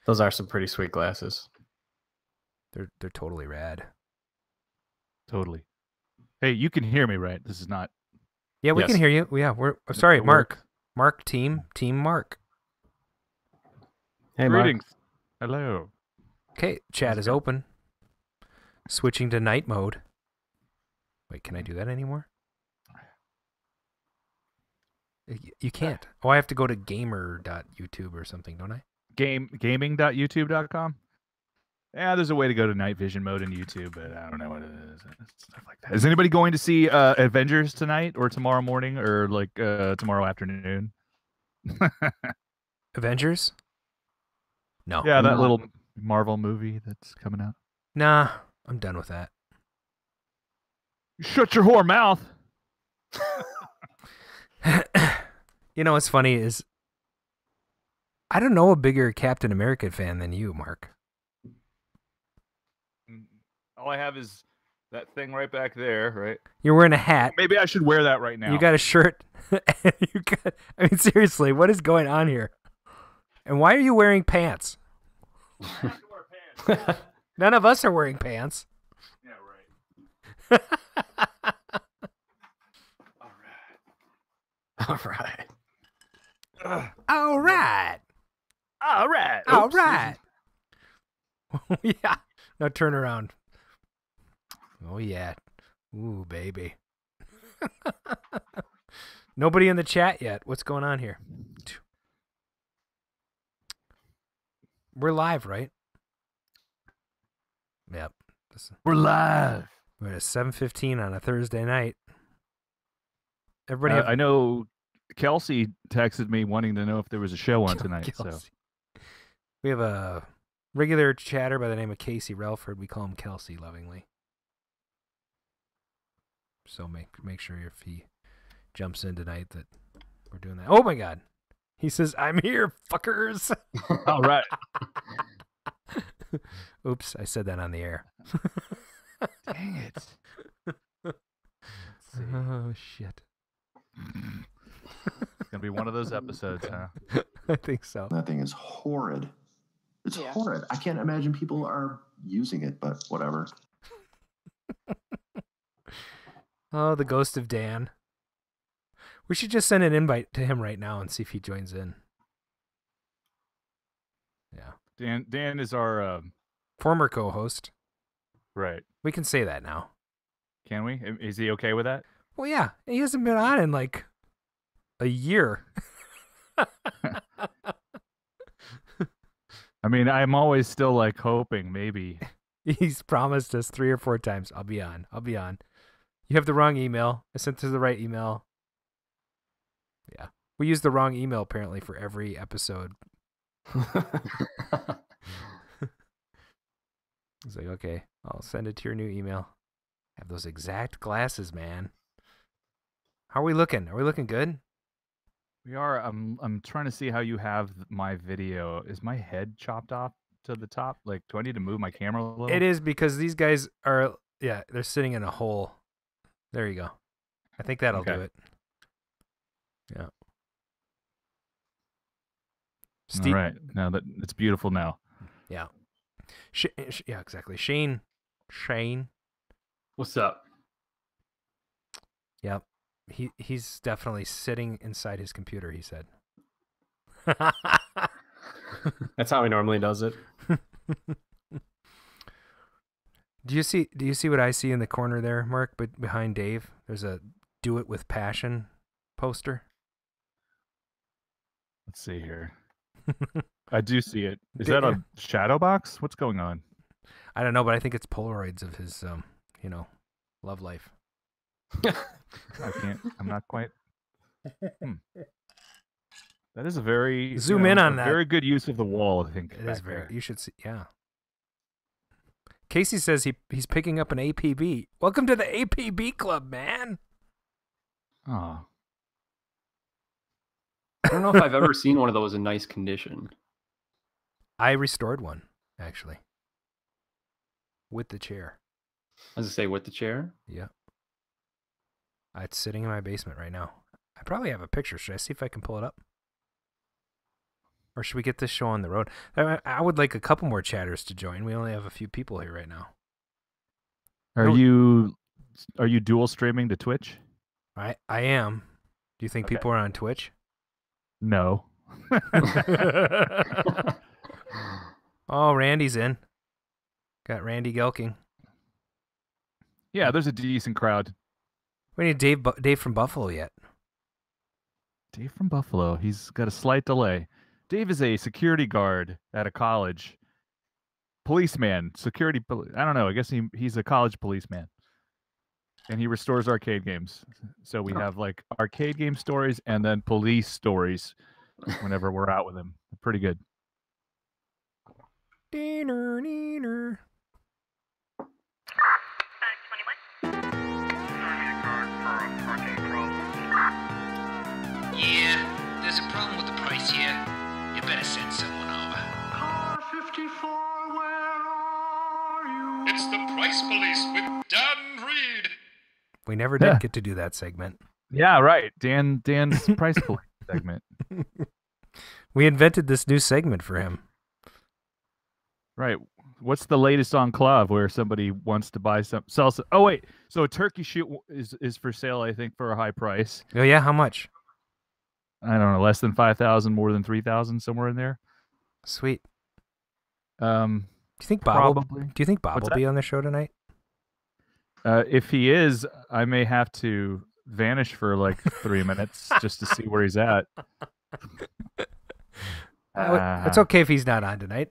Those are some pretty sweet glasses. They're totally rad. Totally. Hey, you can hear me, right? This is not. Yeah, we Yes. can hear you. Yeah, sorry, It Mark. works. Mark, team Mark. Hey, Mark. Greetings. Hello. Okay, chat Sounds is good. open. Switching to night mode. Wait, can I do that anymore? You can't. Oh, I have to go to gamer.youtube or something, don't I? Gaming.youtube.com. Yeah, there's a way to go to night vision mode in YouTube, but I don't know what it is. Stuff like that. Is anybody going to see Avengers tonight or tomorrow morning or like tomorrow afternoon? Avengers? No. Yeah, I'm that not. little Marvel movie that's coming out. Nah, I'm done with that. Shut your whore mouth. You know what's funny is I don't know a bigger Captain America fan than you, Mark. All I have is that thing right back there, right? You're wearing a hat. Maybe I should wear that right now. You got a shirt. And I mean, seriously, what is going on here? And why are you wearing pants? None of us are wearing pants. Yeah, right. All right. All right. All right. All Oops. right. Yeah. Now turn around. Oh, yeah. Ooh, baby. Nobody in the chat yet. What's going on here? We're live, right? Yep. We're live. We're at 7:15 on a Thursday night. Everybody have I know Kelsey texted me wanting to know if there was a show on tonight. So Kelsey. We have a regular chatter by the name of Casey Relford. We call him Kelsey lovingly. So make sure if he jumps in tonight that we're doing that. Oh my God. He says, "I'm here, fuckers." all right. Oops, I said that on the air. Dang it. Let's see. Oh shit. It's gonna be one of those episodes, huh? I think so. That thing is horrid. It's horrid. I can't imagine people are using it, but whatever. Oh, the ghost of Dan. We should just send an invite to him right now and see if he joins in. Yeah. Dan is our Former co-host. right. We can say that now. Can we? Is he okay with that? Well, yeah. He hasn't been on in like a year. I mean, I'm always still like hoping maybe. He's promised us 3 or 4 times. I'll be on. You have the wrong email. I sent to the right email. Yeah. We use the wrong email apparently for every episode. He's like, okay, I'll send it to your new email. Have those exact glasses, man. How are we looking? Are we looking good? We are. I'm trying to see how you have my video. Is my head chopped off to the top? Like, do I need to move my camera a little? It is because these guys are, yeah, they're sitting in a hole. There you go. I think that'll do it. Yeah. All right. Now that it's beautiful now. Yeah. Yeah, exactly. Shane. What's up? Yep. He's definitely sitting inside his computer, he said. That's how he normally does it. Do you see what I see in the corner there, Mark? But behind Dave, there's a "Do It with Passion" poster. Let's see here. I do see it. Is that a shadow box? What's going on? I don't know, but I think it's Polaroids of his, love life. I'm not quite. That is a very Zoom in on that. Very good use of the wall, I think. It is very. You should see. Yeah. Casey says he's picking up an APB. Welcome to the APB club, man. Oh. I don't know if I've ever seen one of those in nice condition. I restored one, actually. With the chair. As I say, with the chair? Yeah. It's sitting in my basement right now. I probably have a picture. Should I see if I can pull it up? Or should we get this show on the road? I would like a couple more chatters to join. We only have a few people here right now. Are you dual streaming to Twitch? I am. Do you think Okay. people are on Twitch? No. Oh, Randy's in. Got Randy Gelking. Yeah, there's a decent crowd. We need Dave from Buffalo yet. Dave from Buffalo. He's got a slight delay. Dave is a security guard at a college. Policeman. I don't know. I guess he's a college policeman. And he restores arcade games. So we have like arcade game stories and then police stories whenever we're out with him. Pretty good. Neener, neener. Yeah, there's a problem with the price here. You better send someone over. Car 54, where are you? It's the Price Police with Dan Reed. We never did get to do that segment. Yeah, right. Dan's price police segment. We invented this new segment for him. Right. What's the latest on Clav where somebody wants to sell some? Oh wait, so a turkey shoot is for sale, I think, for a high price. Oh yeah, how much? I don't know, less than 5,000, more than 3,000, somewhere in there. Sweet. Um, Do you think Bob? probably. Do you think Bob What's will be on the show tonight? If he is, I may have to vanish for like 3 minutes just to see where he's at. It's okay if he's not on tonight.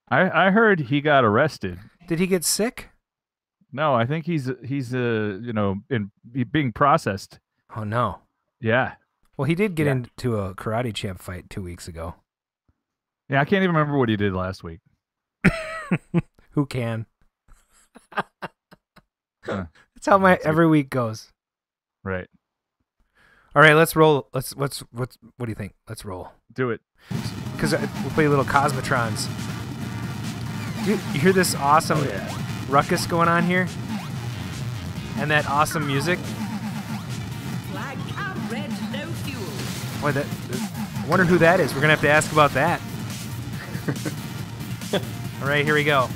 I heard he got arrested. Did he get sick? No, I think he's being processed. Oh no. Yeah. Well, he did get Yeah. into a karate champ fight 2 weeks ago. Yeah, I can't even remember what he did last week. Who can? Huh. That's how my every week goes. Right. All right, let's roll. What do you think? Let's roll. Do it. Because we'll play a little Cosmotrons. You hear this awesome ruckus going on here? And that awesome music? Flag out red, no fuel. Boy, I wonder who that is. We're going to have to ask about that. All right, here we go.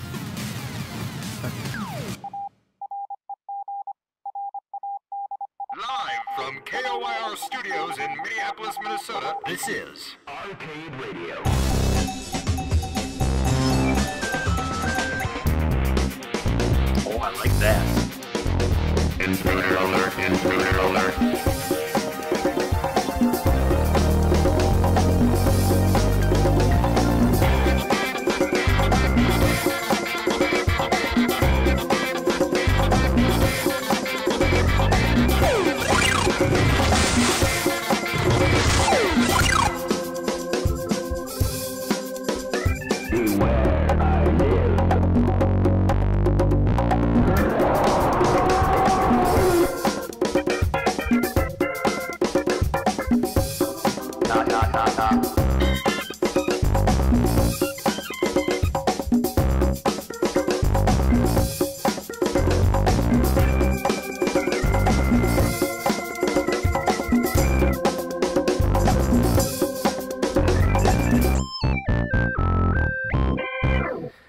Live from KOYR Studios in Minneapolis, Minnesota, this is Arcade Radio. Oh, I like that. Intruder alert, intruder alert.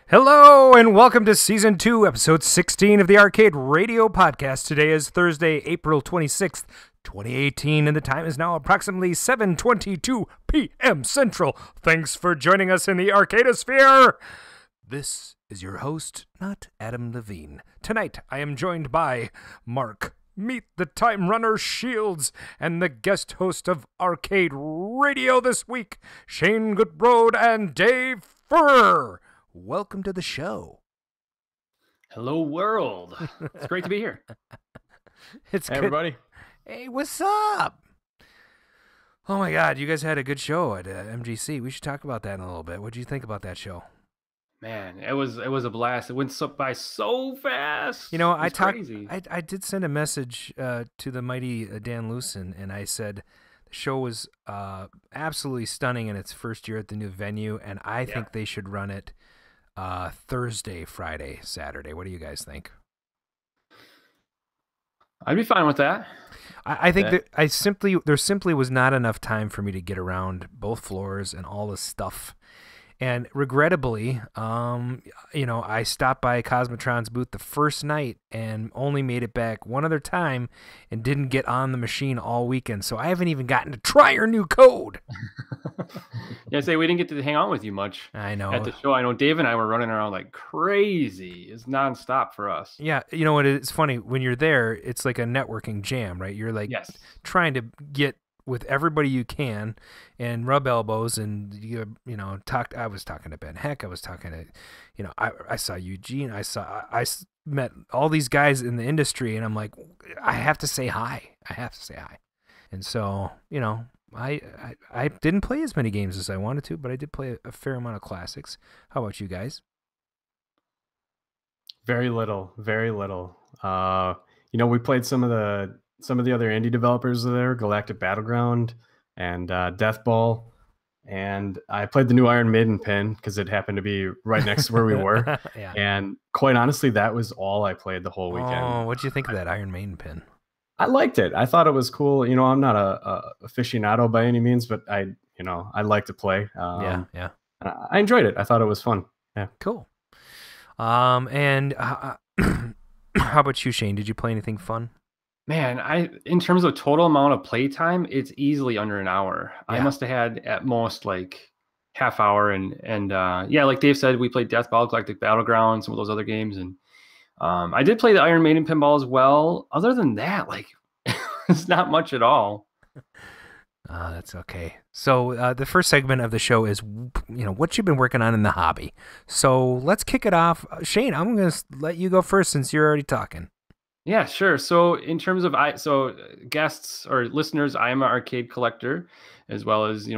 Hello, and welcome to Season 2, Episode 16 of the Arcade Radio Podcast. Today is Thursday, April 26th, 2018, and the time is now approximately 7:22 p.m. Central. Thanks for joining us in the Arcadosphere. This is your host, not Adam Levine. Tonight, I am joined by Mark, Meet the Time Runner Shields, and the guest host of Arcade Radio this week, Shane Gutbrod and Dave Furr. Welcome to the show. Hello, world. It's great to be here. It's Hey, good. everybody. Hey, what's up? Oh my God, you guys had a good show at MGC. We should talk about that in a little bit. What did you think about that show? Man, it was a blast. It went by so fast. You know, It was crazy. I did send a message to the mighty Dan Lucen, and I said the show was absolutely stunning in its first year at the new venue, and I think they should run it Thursday, Friday, Saturday. What do you guys think? I'd be fine with that. I think that there simply was not enough time for me to get around both floors and all this stuff. And regrettably, I stopped by Cosmotron's booth the first night and only made it back one other time and didn't get on the machine all weekend. So I haven't even gotten to try your new code. Yeah, we didn't get to hang out with you much. I know. At the show, I know Dave and I were running around like crazy. It's nonstop for us. Yeah, you know what? It's funny when you're there. It's like a networking jam, right? You're like trying to get with everybody you can and rub elbows and talk. I was talking to Ben Heck. I was talking to, I saw Eugene. I met all these guys in the industry, and I'm like, I have to say hi. And so, I didn't play as many games as I wanted to, but I did play a fair amount of classics. How about you guys? Very little. We played some of the other indie developers there, Galactic Battleground and Death Ball, and I played the new Iron Maiden pin because it happened to be right next to where we were. Yeah. And quite honestly, that was all I played the whole weekend. Oh, what'd you think of that Iron Maiden pin? I liked it. I thought it was cool. I'm not a aficionado by any means, but I like to play. Yeah. I enjoyed it. I thought it was fun. Yeah. Cool. And how about you, Shane? Did you play anything fun? Man, in terms of total amount of playtime, it's easily under an hour. Yeah. I must have had at most like half hour, and like Dave said, we played Death Ball, Galactic Battleground, some of those other games, and I did play the Iron Maiden pinball as well. Other than that, like it's not much at all. That's okay. So the first segment of the show is, what you've been working on in the hobby. So let's kick it off. Shane, I'm going to let you go first since you're already talking. Yeah, sure. So in terms of guests or listeners, I am an arcade collector, as well as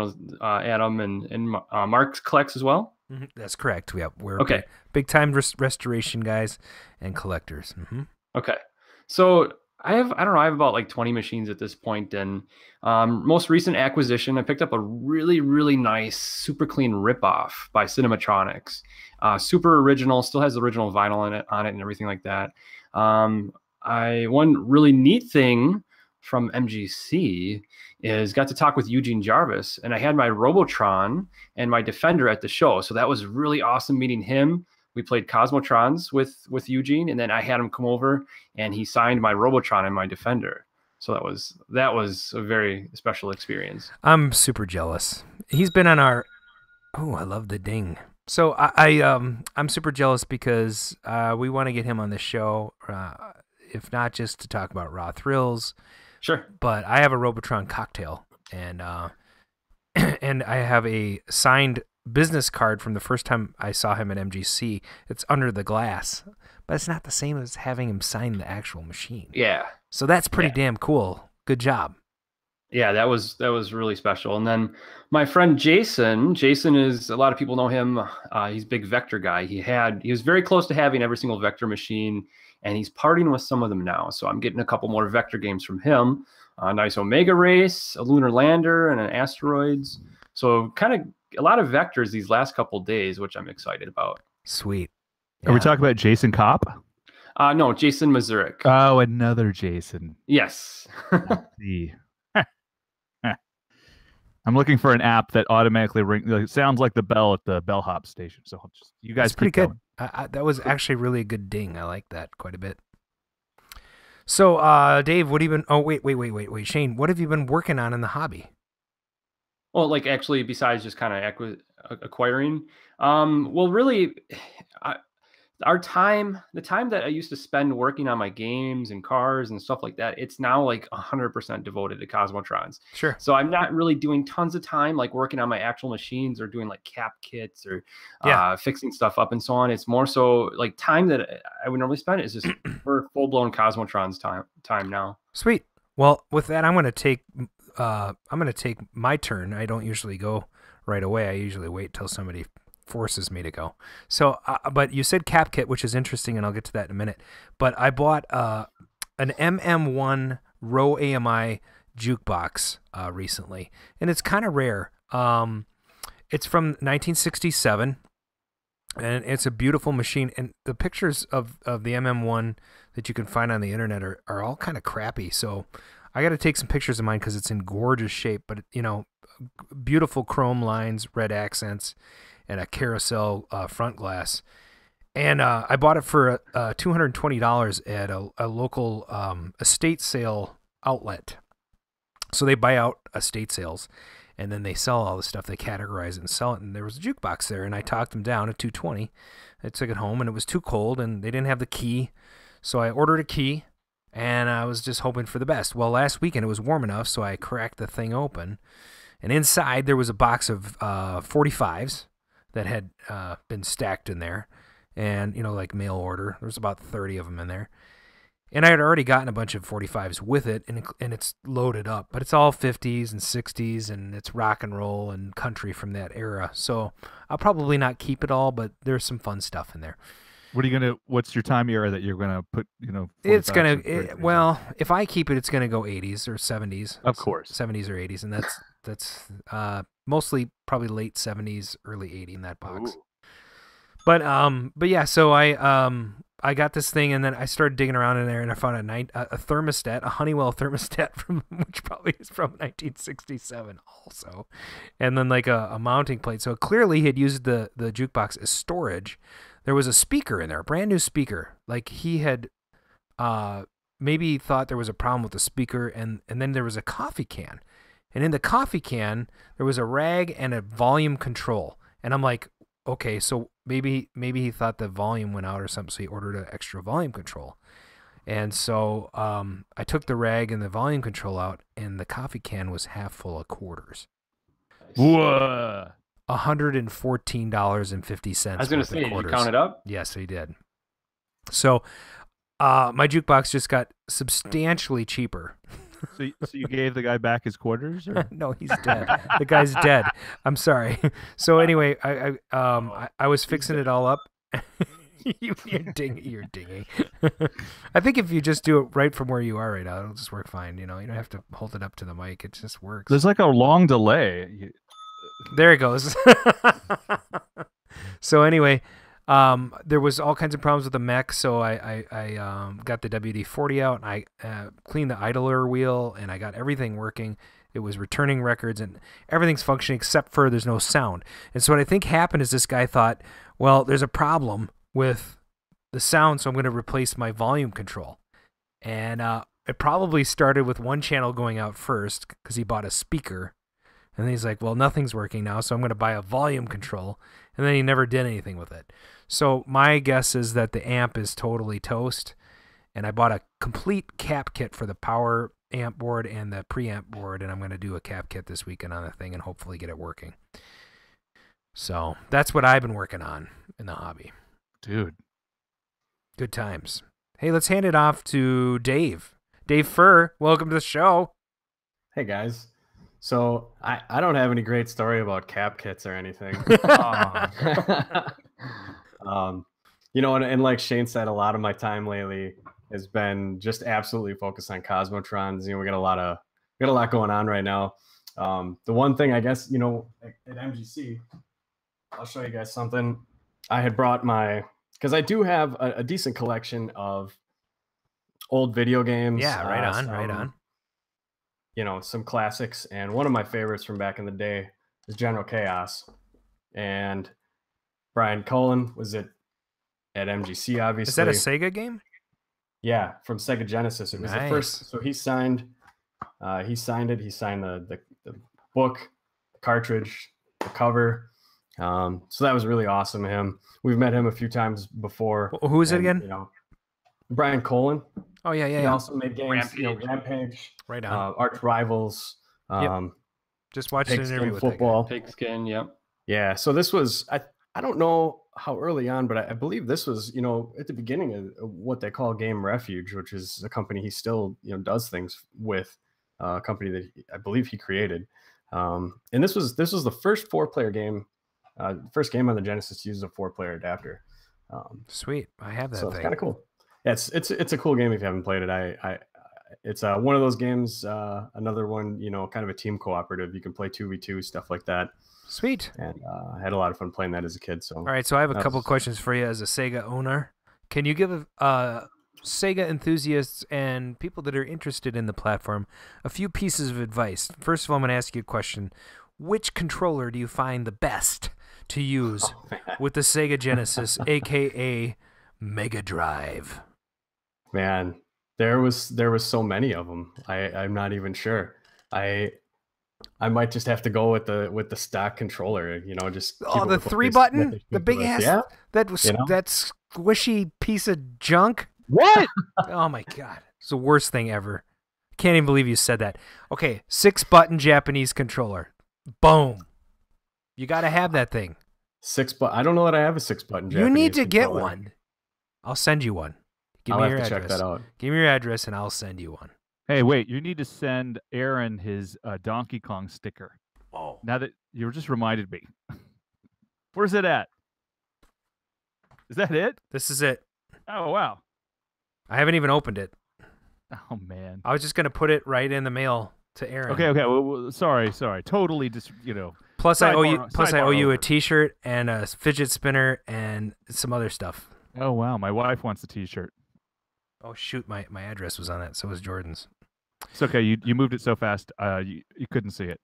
Adam and Mark collects as well. Mm-hmm. That's correct. We're okay. Big time restoration guys and collectors. Mm-hmm. Okay, so I have about like 20 machines at this point, and most recent acquisition, I picked up a really, really nice, super clean ripoff by Cinematronics. Super original, still has the original vinyl on it and everything like that. One really neat thing from MGC is got to talk with Eugene Jarvis, and I had my Robotron and my Defender at the show. So that was really awesome meeting him. We played Cosmotrons with Eugene, and then I had him come over and he signed my Robotron and my Defender. So that was a very special experience. I'm super jealous. He's been on our. Oh, I love the ding. So I'm super jealous because we want to get him on the show, if not just to talk about Raw Thrills. Sure. But I have a Robotron cocktail, and and I have a signed business card from the first time I saw him at MGC. It's under the glass, but it's not the same as having him sign the actual machine. Yeah. So that's pretty damn cool. Good job. Yeah, that was really special. And then my friend Jason is, a lot of people know him. He's a big Vector guy. He was very close to having every single Vector machine, and he's partying with some of them now. So I'm getting a couple more Vector games from him. A nice Omega Race, a Lunar Lander, and an Asteroids. So kind of a lot of Vectors these last couple days, which I'm excited about. Sweet. Yeah. Are we talking about Jason Kopp? No, Jason Mazurik. Oh, another Jason. Yes. I'm looking for an app that automatically sounds like the bell at the bellhop station. So you guys, that's pretty good. That was actually really a good ding. I like that quite a bit. So, Dave, what have you been? Oh, wait, Shane, what have you been working on in the hobby? Well, like actually, besides just kind of acquiring, well, really, the time that I used to spend working on my games and cars and stuff like that, it's now like 100% devoted to Cosmotrons. Sure. So I'm not really doing tons of time like working on my actual machines or doing like cap kits or fixing stuff up and so on. It's more so like time that I would normally spend is just for full blown Cosmotrons time now. Sweet. Well, with that, I'm gonna take my turn. I don't usually go right away. I usually wait till somebody forces me to go. So, but you said cap kit, which is interesting, and I'll get to that in a minute. But I bought an MM1 Row AMI jukebox recently, and it's kind of rare. It's from 1967. And it's a beautiful machine. And the pictures of the MM1 that you can find on the internet are all kind of crappy. So I got to take some pictures of mine because it's in gorgeous shape. But, you know, beautiful chrome lines, red accents, and a carousel front glass. And I bought it for $220 at a local estate sale outlet. So they buy out estate sales, and then they sell all the stuff. They categorize it and sell it. And there was a jukebox there, and I talked them down at $220. I took it home, and it was too cold, and they didn't have the key. So I ordered a key, and I was just hoping for the best. Well, last weekend it was warm enough, so I cracked the thing open. And inside there was a box of 45s that had been stacked in there. And, you know, like mail order. There was about 30 of them in there. And I had already gotten a bunch of 45s with it, and it's loaded up. But it's all 50s and 60s, and it's rock and roll and country from that era. So I'll probably not keep it all, but there's some fun stuff in there. What's your time era that you're gonna put, you know? It's well, if I keep it, it's gonna go 80s or 70s. Of course. 70s or 80s, and that's mostly probably late 70s, early 80s in that box. Ooh. But yeah, so I got this thing, and then I started digging around in there, and I found a thermostat, a Honeywell thermostat which probably is from 1967 also, and then like a mounting plate. So clearly he had used the jukebox as storage. There was a speaker in there, a brand new speaker. Like he had maybe thought there was a problem with the speaker, and then there was a coffee can, and in the coffee can there was a rag and a volume control, and I'm like, okay, so maybe he thought the volume went out or something, so he ordered an extra volume control. And so I took the rag and the volume control out, and the coffee can was half full of quarters. Whoa. $114.50. I was going to say, did you count it up? Yes, he did. So my jukebox just got substantially cheaper. So you gave the guy back his quarters? Or? No, he's dead. The guy's dead. I'm sorry. So anyway, I was fixing it all up. You're dinging. I think if you just do it right from where you are right now, it'll just work fine. You know, you don't have to hold it up to the mic. It just works. There's like a long delay. There it goes. So anyway, there was all kinds of problems with the mech, so I got the WD-40 out, and I cleaned the idler wheel, and I got everything working. It was returning records, and everything's functioning except for there's no sound. And so what I think happened is this guy thought, well, there's a problem with the sound, so I'm going to replace my volume control. And it probably started with one channel going out first because he bought a speaker. And then he's like, well, nothing's working now, so I'm going to buy a volume control. And then he never did anything with it. So my guess is that the amp is totally toast. And I bought a complete cap kit for the power amp board and the preamp board. And I'm going to do a cap kit this weekend on the thing and hopefully get it working. So that's what I've been working on in the hobby. Dude. Good times. Hey, let's hand it off to Dave. Dave Furr, welcome to the show. Hey, guys. So I don't have any great story about cap kits or anything. You know, and like Shane said, a lot of my time lately has been just absolutely focused on Cosmotrons. You know, we got a lot going on right now. The one thing, I guess, you know, at MGC, I'll show you guys something. I had brought because I do have a decent collection of old video games. Yeah, right on. You know, some classics, and one of my favorites from back in the day is General Chaos. And Brian Cullen was at MGC, obviously. Is that a Sega game? Yeah, from Sega Genesis. It was the first. So he signed it. He signed the book, the cartridge, the cover. So that was really awesome of him. We've met him a few times before. Who is it again? You know, Brian Cullen. Oh yeah. He also made games, Rampage, right on. Arch Rivals. Just watched an interview with football. Pigskin, yep. Yeah. So this was I don't know how early on, but I believe this was, you know, at the beginning of what they call Game Refuge, which is a company he still, you know, does things with, a company that I believe he created. And this was the first 4-player game, first game on the Genesis to use a 4-player adapter. Sweet, I have that. So thing. It's kind of cool. Yeah, it's a cool game if you haven't played it. It's one of those games. Another one, you know, kind of a team cooperative. You can play 2v2 stuff like that. Sweet. And I had a lot of fun playing that as a kid. So All right, so I have a couple questions for you as a Sega owner. Can you give Sega enthusiasts and people that are interested in the platform a few pieces of advice? First of all, I'm going to ask you a question. Which controller do you find the best to use with the Sega Genesis, a.k.a. Mega Drive? Man, there was so many of them. I'm not even sure. I might just have to go with the stock controller. Just the 3-button, the big ass, yeah. that squishy piece of junk. What? Oh my god, it's the worst thing ever. Can't even believe you said that. Okay, 6-button Japanese controller. Boom. You got to have that thing. 6-button. I don't know that I have a 6-button. You need to get one. I'll send you one. I'll have to check that out. Give me your address and I'll send you one. Hey, wait! You need to send Aaron his Donkey Kong sticker. Oh. Now that you just reminded me. Where's it at? Is that it? This is it. Oh wow! I haven't even opened it. Oh man! I was just gonna put it right in the mail to Aaron. Okay. Well, sorry. Totally, just Plus, I owe you. over. A T-shirt and a fidget spinner and some other stuff. Oh wow! My wife wants a T-shirt. Oh shoot! My address was on that. So was Jordan's. It's okay. You moved it so fast, you couldn't see it.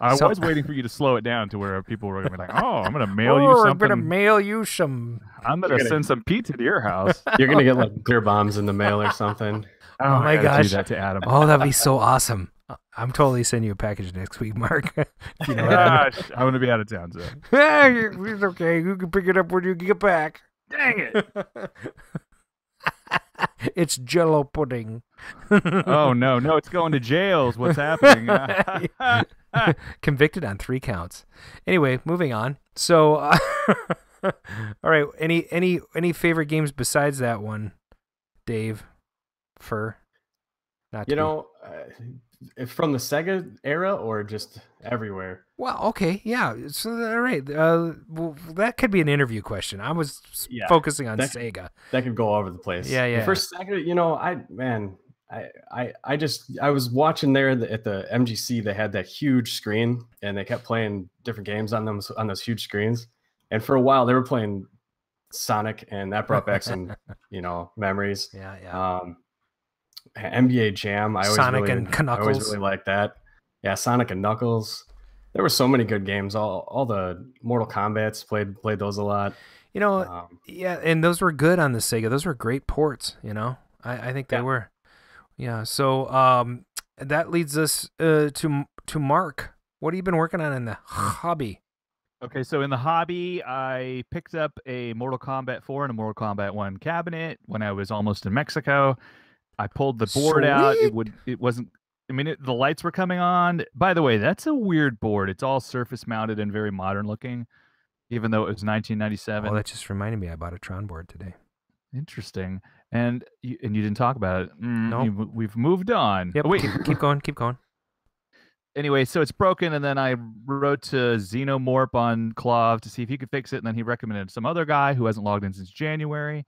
I was waiting for you to slow it down to where people were going to be like, "Oh, I'm going to mail you something. I'm going to mail you some. I'm going to send some pizza to your house. You're going to get like clear bombs in the mail or something." Oh my gosh! Do that to Adam. Oh, that'd be so awesome. I'm totally sending you a package next week, Mark. You know I'm going to be out of town, so. It's okay. You can pick it up when you get back. Dang it! It's Jello pudding. Oh no, it's going to jail is what's happening. Convicted on 3 counts. Anyway, moving on. So, all right. Any favorite games besides that one, Dave? From the Sega era or just everywhere? Well, okay, yeah. So, all right. Well, that could be an interview question. I was focusing on Sega. That could go all over the place. Yeah. The first Sega, I was watching there at the MGC. They had that huge screen, and they kept playing different games on those huge screens. And for a while, they were playing Sonic, and that brought back some, memories. Yeah. NBA Jam. Sonic and Knuckles. I always really liked that. Yeah, Sonic and Knuckles. There were so many good games. All the Mortal Kombats played those a lot. Yeah, and those were good on the Sega. Those were great ports. I think they were. Yeah. So that leads us to Mark. What have you been working on in the hobby? Okay, so in the hobby, I picked up a Mortal Kombat 4 and a Mortal Kombat 1 cabinet when I was almost in Mexico. I pulled the board out. It wasn't. I mean, the lights were coming on. By the way, that's a weird board. It's all surface mounted and very modern looking, even though it was 1997. Oh, that just reminded me. I bought a Tron board today. Interesting. And you didn't talk about it. No, we've moved on. Yep. Oh, wait, keep going. Anyway, so it's broken, and then I wrote to Xenomorph on Clav to see if he could fix it, and then he recommended some other guy who hasn't logged in since January.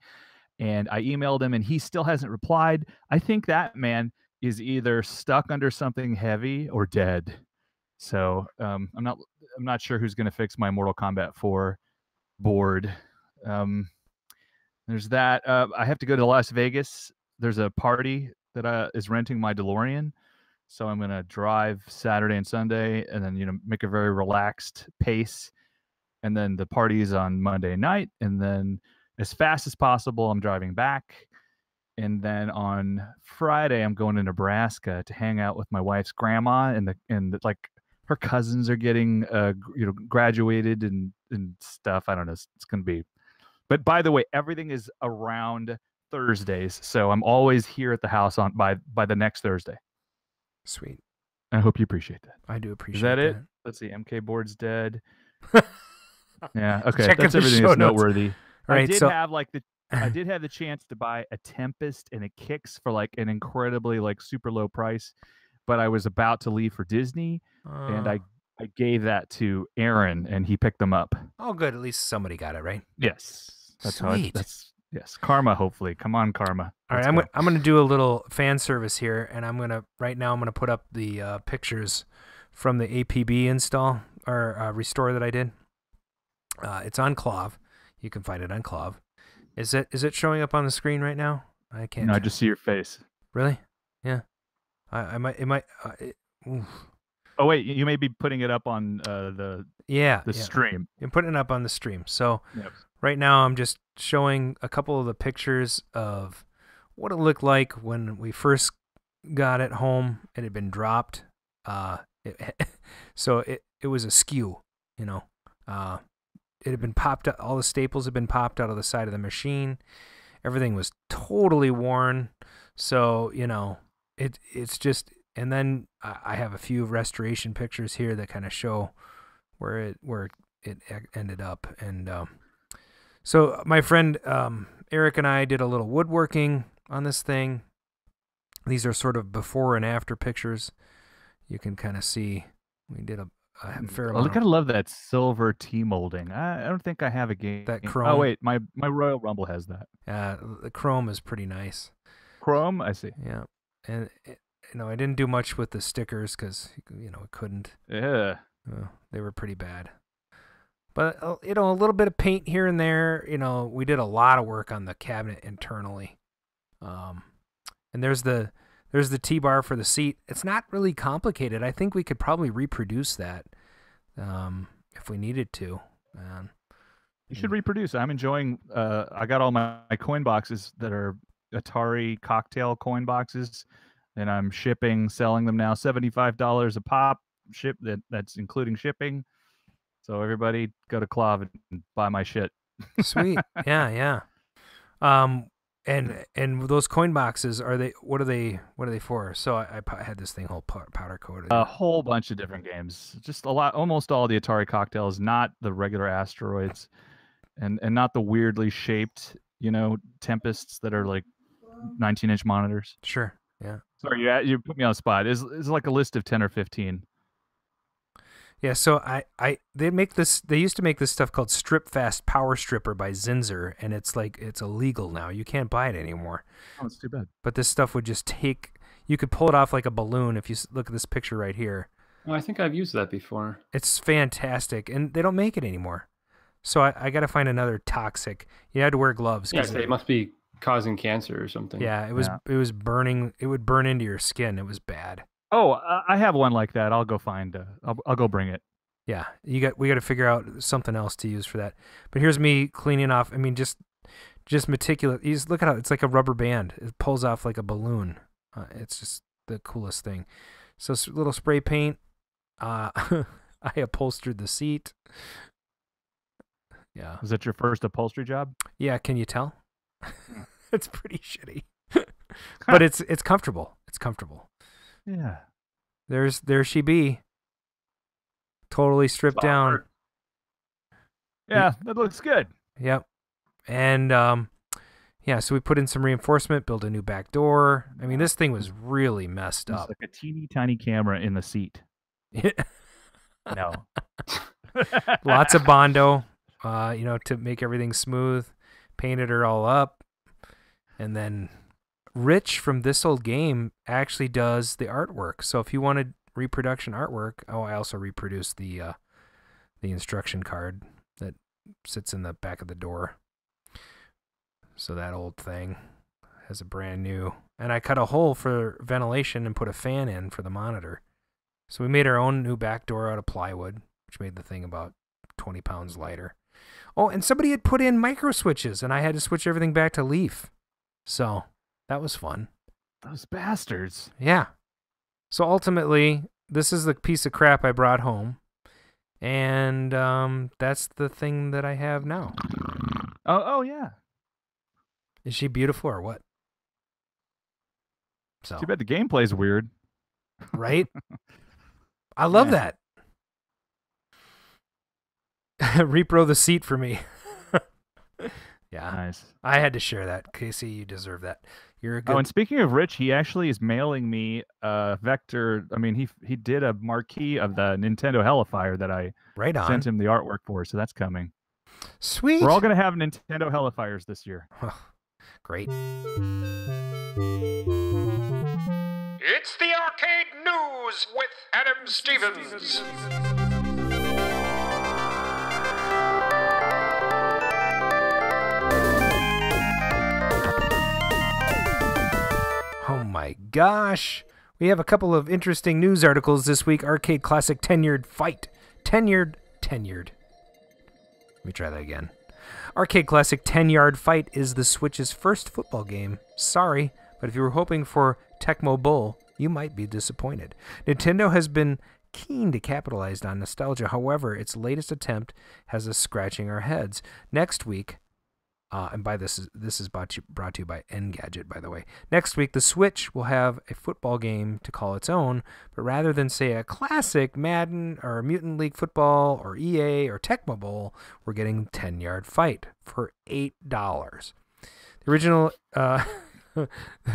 And I emailed him, and he still hasn't replied. I think that man is either stuck under something heavy or dead. So I'm not sure who's going to fix my Mortal Kombat 4 board. There's that. I have to go to Las Vegas. There's a party that is renting my DeLorean. So I'm going to drive Saturday and Sunday, and then make a very relaxed pace. And then the party is on Monday night, and then as fast as possible, I'm driving back. And then on Friday, I'm going to Nebraska to hang out with my wife's grandma, and like her cousins are getting graduated and stuff. I don't know. It's going to be. But by the way, everything is around Thursdays, so I'm always here at the house by the next Thursday. Sweet. I hope you appreciate that. I do appreciate. Is that it? Let's see. MK board's dead. Yeah. Okay. Check That's the everything show that's notes. noteworthy. All right, I did have the chance to buy a Tempest and a Kicks for like an incredibly super low price, but I was about to leave for Disney, and I gave that to Aaron, and he picked them up. Oh, good. At least somebody got it, right? Yes. That's Sweet. Yes. Karma, hopefully. Come on, Karma. All right, I'm going to do a little fan service here, and I'm going to put up the pictures from the APB install. or restore that I did. It's on Clav. You can find it on Clav. Is it showing up on the screen right now? I can't. No, I just see your face. Really? Yeah. I might. It might. Oof. Oh wait, you may be putting it up on the stream. I'm putting it up on the stream. So Yep. right now I'm just showing a couple of the pictures of what it looked like when we first got it home. It had been dropped. So it was askew, you know. It had been popped out. All the staples had been popped out of the side of the machine. Everything was totally worn. So, you know, it's just, and then I have a few restoration pictures here that kind of show where it ended up. And so my friend Eric and I did a little woodworking on this thing. These are sort of before and after pictures. You can kind of see we did a fair amount. I kind of love that silver T-molding. I don't think I have a game. That chrome. Oh wait, my Royal Rumble has that. The chrome is pretty nice. Chrome, I see. Yeah, and I didn't do much with the stickers because I couldn't. Yeah, they were pretty bad. But a little bit of paint here and there. We did a lot of work on the cabinet internally. And there's the T-bar for the seat. It's not really complicated. I think we could probably reproduce that if we needed to. You should reproduce. I'm enjoying. I got all my coin boxes that are Atari cocktail coin boxes, and I'm selling them now, $75 a pop. That's including shipping. So everybody go to Clav and buy my shit. Sweet. Yeah. And those coin boxes, what are they for? So I had this thing whole powder coated. A whole bunch of different games. Just a lot, almost all the Atari cocktails, not the regular asteroids, and not the weirdly shaped, Tempests that are like 19-inch monitors. Sure. Yeah. Sorry, you put me on the spot. It's like a list of 10 or 15. Yeah, so they used to make this stuff called Strip Fast Power Stripper by Zinzer, and it's illegal now. You can't buy it anymore. Oh, it's too bad. But this stuff would just you could pull it off like a balloon if you look at this picture right here. Oh, I think I've used that before. It's fantastic, and they don't make it anymore. So I got to find another toxic. You had to wear gloves. Yeah, it must be causing cancer or something. Yeah, it was burning. It would burn into your skin. It was bad. Oh, I have one like that. I'll go find. I'll go bring it. Yeah, we got to figure out something else to use for that. But here's me cleaning off. I mean, just meticulous. You just look at how it's like a rubber band. It pulls off like a balloon. It's just the coolest thing. So little spray paint. I upholstered the seat. Yeah. Was that your first upholstery job? Yeah. Can you tell? It's pretty shitty, but it's comfortable. It's comfortable. Yeah. There she be. Totally stripped down. Yeah, that looks good. Yep. And so we put in some reinforcement, built a new back door. I mean, this thing was really messed up. It's like a teeny tiny camera in the seat. No. Lots of Bondo, to make everything smooth. Painted her all up. And then Rich from This Old Game actually does the artwork. So if you wanted reproduction artwork, I also reproduced the instruction card that sits in the back of the door. So that old thing has a brand new, and I cut a hole for ventilation and put a fan in for the monitor. So we made our own new back door out of plywood, which made the thing about 20 pounds lighter. Oh, and somebody had put in micro switches, and I had to switch everything back to leaf. So that was fun. Those bastards. Yeah. So ultimately, this is the piece of crap I brought home, and that's the thing that I have now. Oh yeah. Is she beautiful or what? So too bad the gameplay's weird. Right? I love that. Repro the seat for me. Yeah. Nice. I had to share that. Casey, you deserve that. You're a good... Oh, and speaking of Rich, he actually is mailing me a vector. I mean, he did a marquee of the Nintendo Hellifier that I sent him the artwork for, so that's coming. Sweet. We're all going to have Nintendo Hellifiers this year. Great. It's the Arcade News with Adam Stevens. gosh. We have a couple of interesting news articles this week. Arcade Classic Tenured Fight. Tenured. Let me try that again. Arcade Classic 10-Yard Fight is the Switch's first football game. Sorry, but if you were hoping for Tecmo Bowl, you might be disappointed. Nintendo has been keen to capitalize on nostalgia. However, its latest attempt has us scratching our heads. Next week, and by this is brought to you by Engadget, by the way. Next week, the Switch will have a football game to call its own, but rather than say a classic Madden or Mutant League Football or EA or Tecmo Bowl, we're getting 10-Yard Fight for $8. The original, the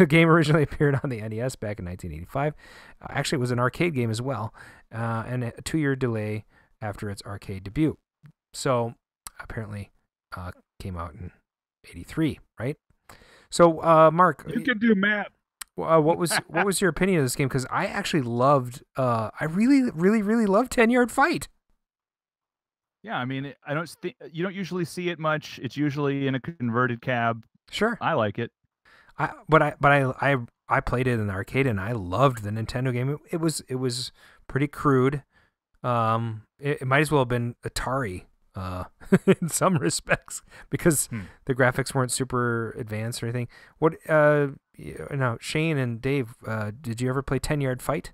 game originally appeared on the NES back in 1985. Actually, it was an arcade game as well, and a 2-year delay after its arcade debut. So apparently, came out in 83, right? So, Mark, you can do math. What was your opinion of this game? Because I actually loved, I really loved 10-Yard Fight. Yeah, I mean, you don't usually see it much. It's usually in a converted cab. Sure, I like it. I played it in the arcade and I loved the Nintendo game. It was pretty crude. It might as well have been Atari. In some respects, because the graphics weren't super advanced or anything. What? Now, Shane and Dave, did you ever play 10-Yard Fight?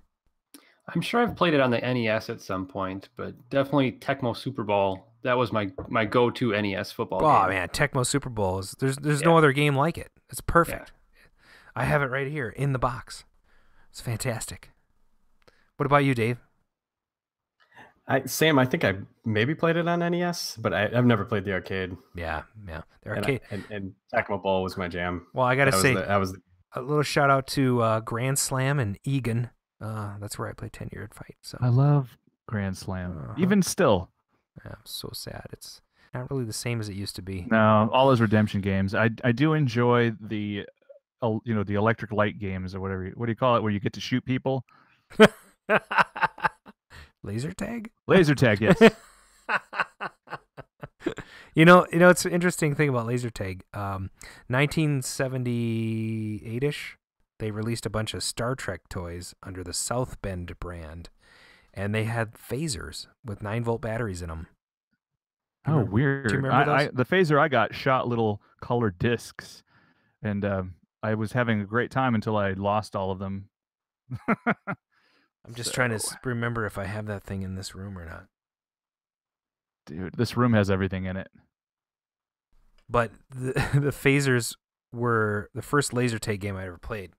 I'm sure I've played it on the NES at some point, but definitely Tecmo Super Bowl. That was my go-to NES football game. Oh man, Tecmo Super Bowl is there's no other game like it. It's perfect. Yeah. I have it right here in the box. It's fantastic. What about you, Dave? Sam, I think I maybe played it on NES, but I've never played the arcade. Yeah. The arcade. And Tecmo Bowl was my jam. Well, I got to say, that was a little shout out to Grand Slam and Egan. That's where I played 10-Yard Fight. So I love Grand Slam. Even still. Yeah, I'm so sad. It's not really the same as it used to be. No, all those redemption games. I do enjoy the the electric light games or whatever. What do you call it? Where you get to shoot people? Laser tag? Laser tag, yes. You know, it's an interesting thing about laser tag. 1978-ish, they released a bunch of Star Trek toys under the South Bend brand, and they had phasers with 9-volt batteries in them. Oh, weird. Do you remember those? The phaser I got shot little colored discs, and I was having a great time until I lost all of them. I'm just trying to remember if I have that thing in this room or not. Dude, this room has everything in it. But the phasers were the first laser tag game I ever played.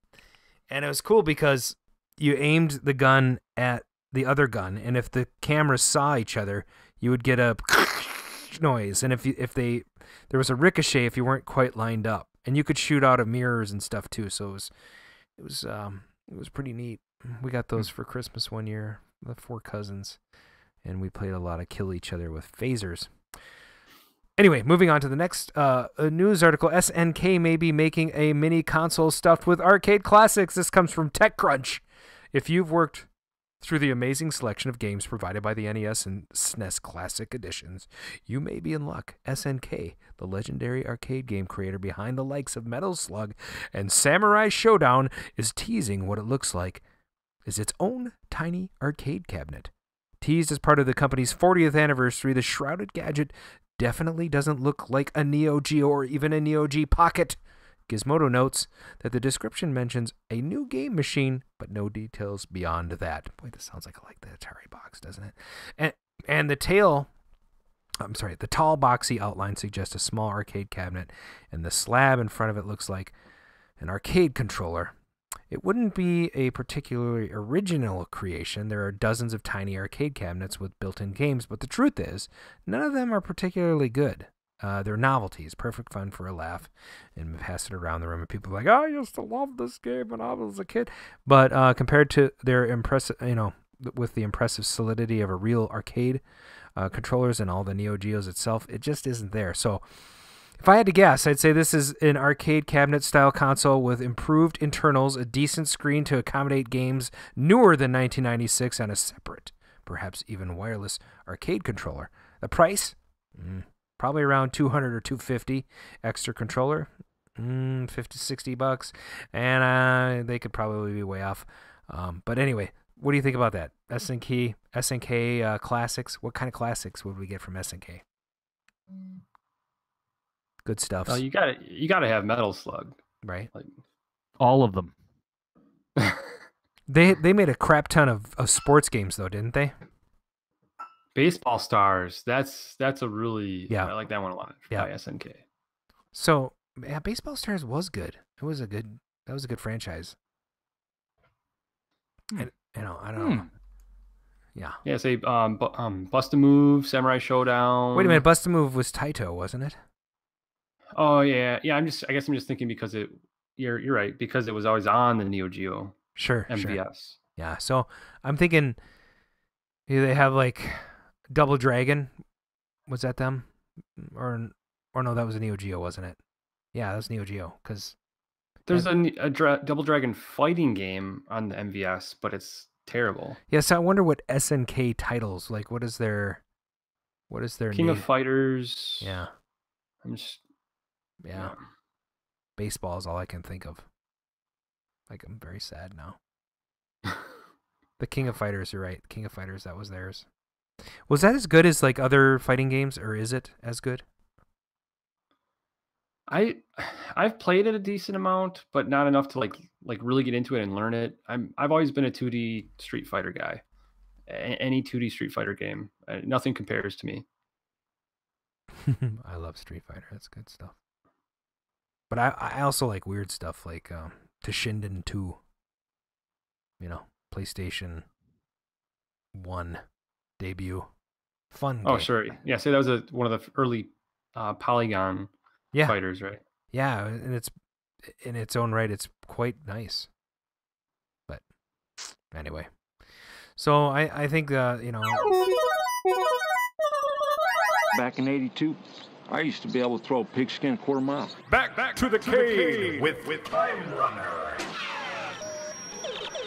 And it was cool because you aimed the gun at the other gun, and if the cameras saw each other, you would get a noise. And if there was a ricochet if you weren't quite lined up. And you could shoot out of mirrors and stuff too, so it was pretty neat. We got those for Christmas one year, the 4 cousins, and we played a lot of kill each other with phasers. Anyway, moving on to the next news article. SNK may be making a mini console stuffed with arcade classics. This comes from TechCrunch. If you've worked through the amazing selection of games provided by the NES and SNES Classic Editions, you may be in luck. SNK, the legendary arcade game creator behind the likes of Metal Slug and Samurai Showdown, is teasing what it looks like is its own tiny arcade cabinet. Teased as part of the company's 40th anniversary, the shrouded gadget definitely doesn't look like a Neo Geo or even a Neo G Pocket. Gizmodo notes that the description mentions a new game machine, but no details beyond that. Boy, this sounds like the Atari box, doesn't it? And the tall boxy outline suggests a small arcade cabinet, and the slab in front of it looks like an arcade controller. It wouldn't be a particularly original creation. There are dozens of tiny arcade cabinets with built-in games, but the truth is, none of them are particularly good. They're novelties, perfect fun for a laugh, and we pass it around the room, and people are like, "Oh, I used to love this game when I was a kid." But compared to their impressive, with the impressive solidity of a real arcade controllers and all the Neo Geos itself, it just isn't there. So, if I had to guess, I'd say this is an arcade cabinet-style console with improved internals, a decent screen to accommodate games newer than 1996, and a separate, perhaps even wireless arcade controller. The price? Probably around $200 or $250. Extra controller? 50, $60, and they could probably be way off. But anyway, what do you think about that? SNK classics. What kind of classics would we get from SNK? Good stuff. Oh, you gotta have Metal Slug, right? Like all of them. They made a crap ton of sports games though, didn't they? Baseball Stars. That's a really I like that one a lot. Yeah. By SNK. So yeah, Baseball Stars was good. That was a good franchise. And, I don't know. Yeah. Yeah. Say Bust a Move, Samurai Showdown. Wait a minute, Bust a Move was Taito, wasn't it? Oh yeah. I guess I'm just thinking because you're right, because it was always on the Neo Geo. Sure. MVS. Sure. Yeah. So I'm thinking they have like Double Dragon. Was that them? Or no, that was a Neo Geo, wasn't it? Yeah, that was Neo Geo. Because there's a Double Dragon fighting game on the MVS, but it's terrible. Yeah, so I wonder what SNK titles, like what is their King of Fighters. Yeah. Yeah. Baseball is all I can think of. Like, I'm very sad now. The King of Fighters, you're right. King of Fighters, that was theirs. Was that as good as like other fighting games, or is it as good? I've played it a decent amount, but not enough to like really get into it and learn it. I've always been a 2D Street Fighter guy. Any 2D Street Fighter game, nothing compares to me. I love Street Fighter. That's good stuff. But I also like weird stuff like Toshinden 2. You know, PlayStation 1 debut. Fun game. Oh, sure. Yeah, so that was one of the early Polygon fighters, right? Yeah, and it's in its own right, it's quite nice. But anyway. So I think you know, back in '82, I used to be able to throw a pigskin quarter mile. Back to the Cade with Time Runner.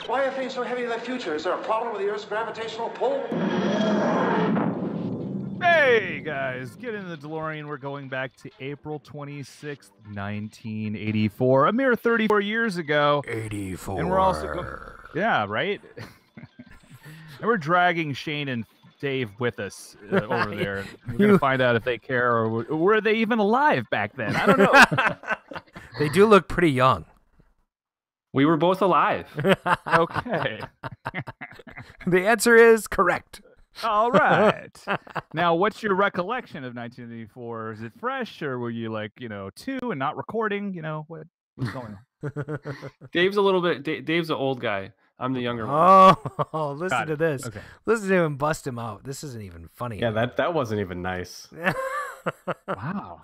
Why are things so heavy in the future? Is there a problem with the Earth's gravitational pull? Hey guys, get in the DeLorean. We're going back to April 26th, 1984, a mere 34 years ago. 84. And we're also yeah, right? And we're dragging Shane and Dave with us over there. We're going to find out if they care or were they even alive back then? I don't know. They do look pretty young. We were both alive. Okay. The answer is correct. All right. Now, what's your recollection of 1984? Is it fresh, or were you like, 2 and not recording? What's going on? Dave's a little bit. Dave's an old guy. I'm the younger one. Oh, listen to this. Okay. Listen to him bust him out. This isn't even funny. Yeah, that wasn't even nice. Wow.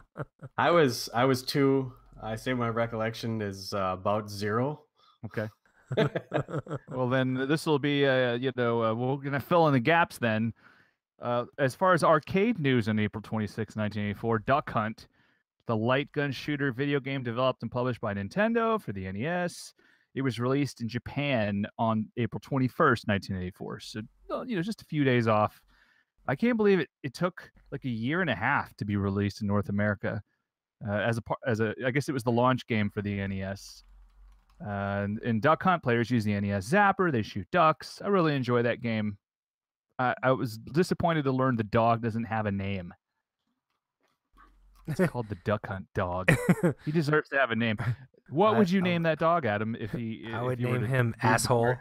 I was 2. I say my recollection is about 0. Okay. Well, then this will be, we're going to fill in the gaps then. As far as arcade news on April 26, 1984, Duck Hunt, the light gun shooter video game developed and published by Nintendo for the NES. It was released in Japan on April 21st, 1984. So, just a few days off. I can't believe it took like a year and a half to be released in North America. I guess it was the launch game for the NES. In Duck Hunt, players use the NES Zapper. They shoot ducks. I really enjoy that game. I was disappointed to learn the dog doesn't have a name. It's called the Duck Hunt dog. He deserves to have a name. What would you name that dog, Adam? I would name him Asshole.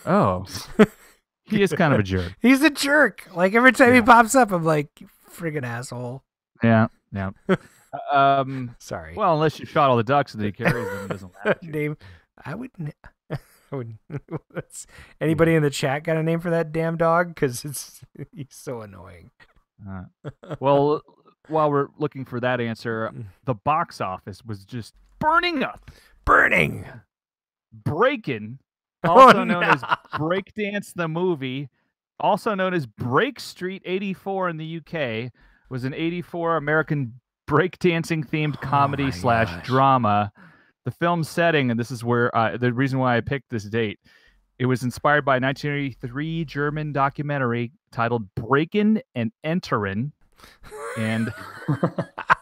Oh, he is kind of a jerk. He's a jerk. Like every time he pops up, I'm like, you friggin' asshole. Yeah. Sorry. Well, unless you shot all the ducks and he carries them, it doesn't matter. Name. I would. Anybody in the chat got a name for that damn dog? Because he's so annoying. Well, while we're looking for that answer, the box office was just burning up. Breaking, also known as Breakdance the movie, also known as Break Street 84 in the UK, was an 84 American breakdancing themed comedy / drama. The film's setting, and this is where the reason why I picked this date, it was inspired by a 1983 German documentary titled Breakin' and Enterin'. And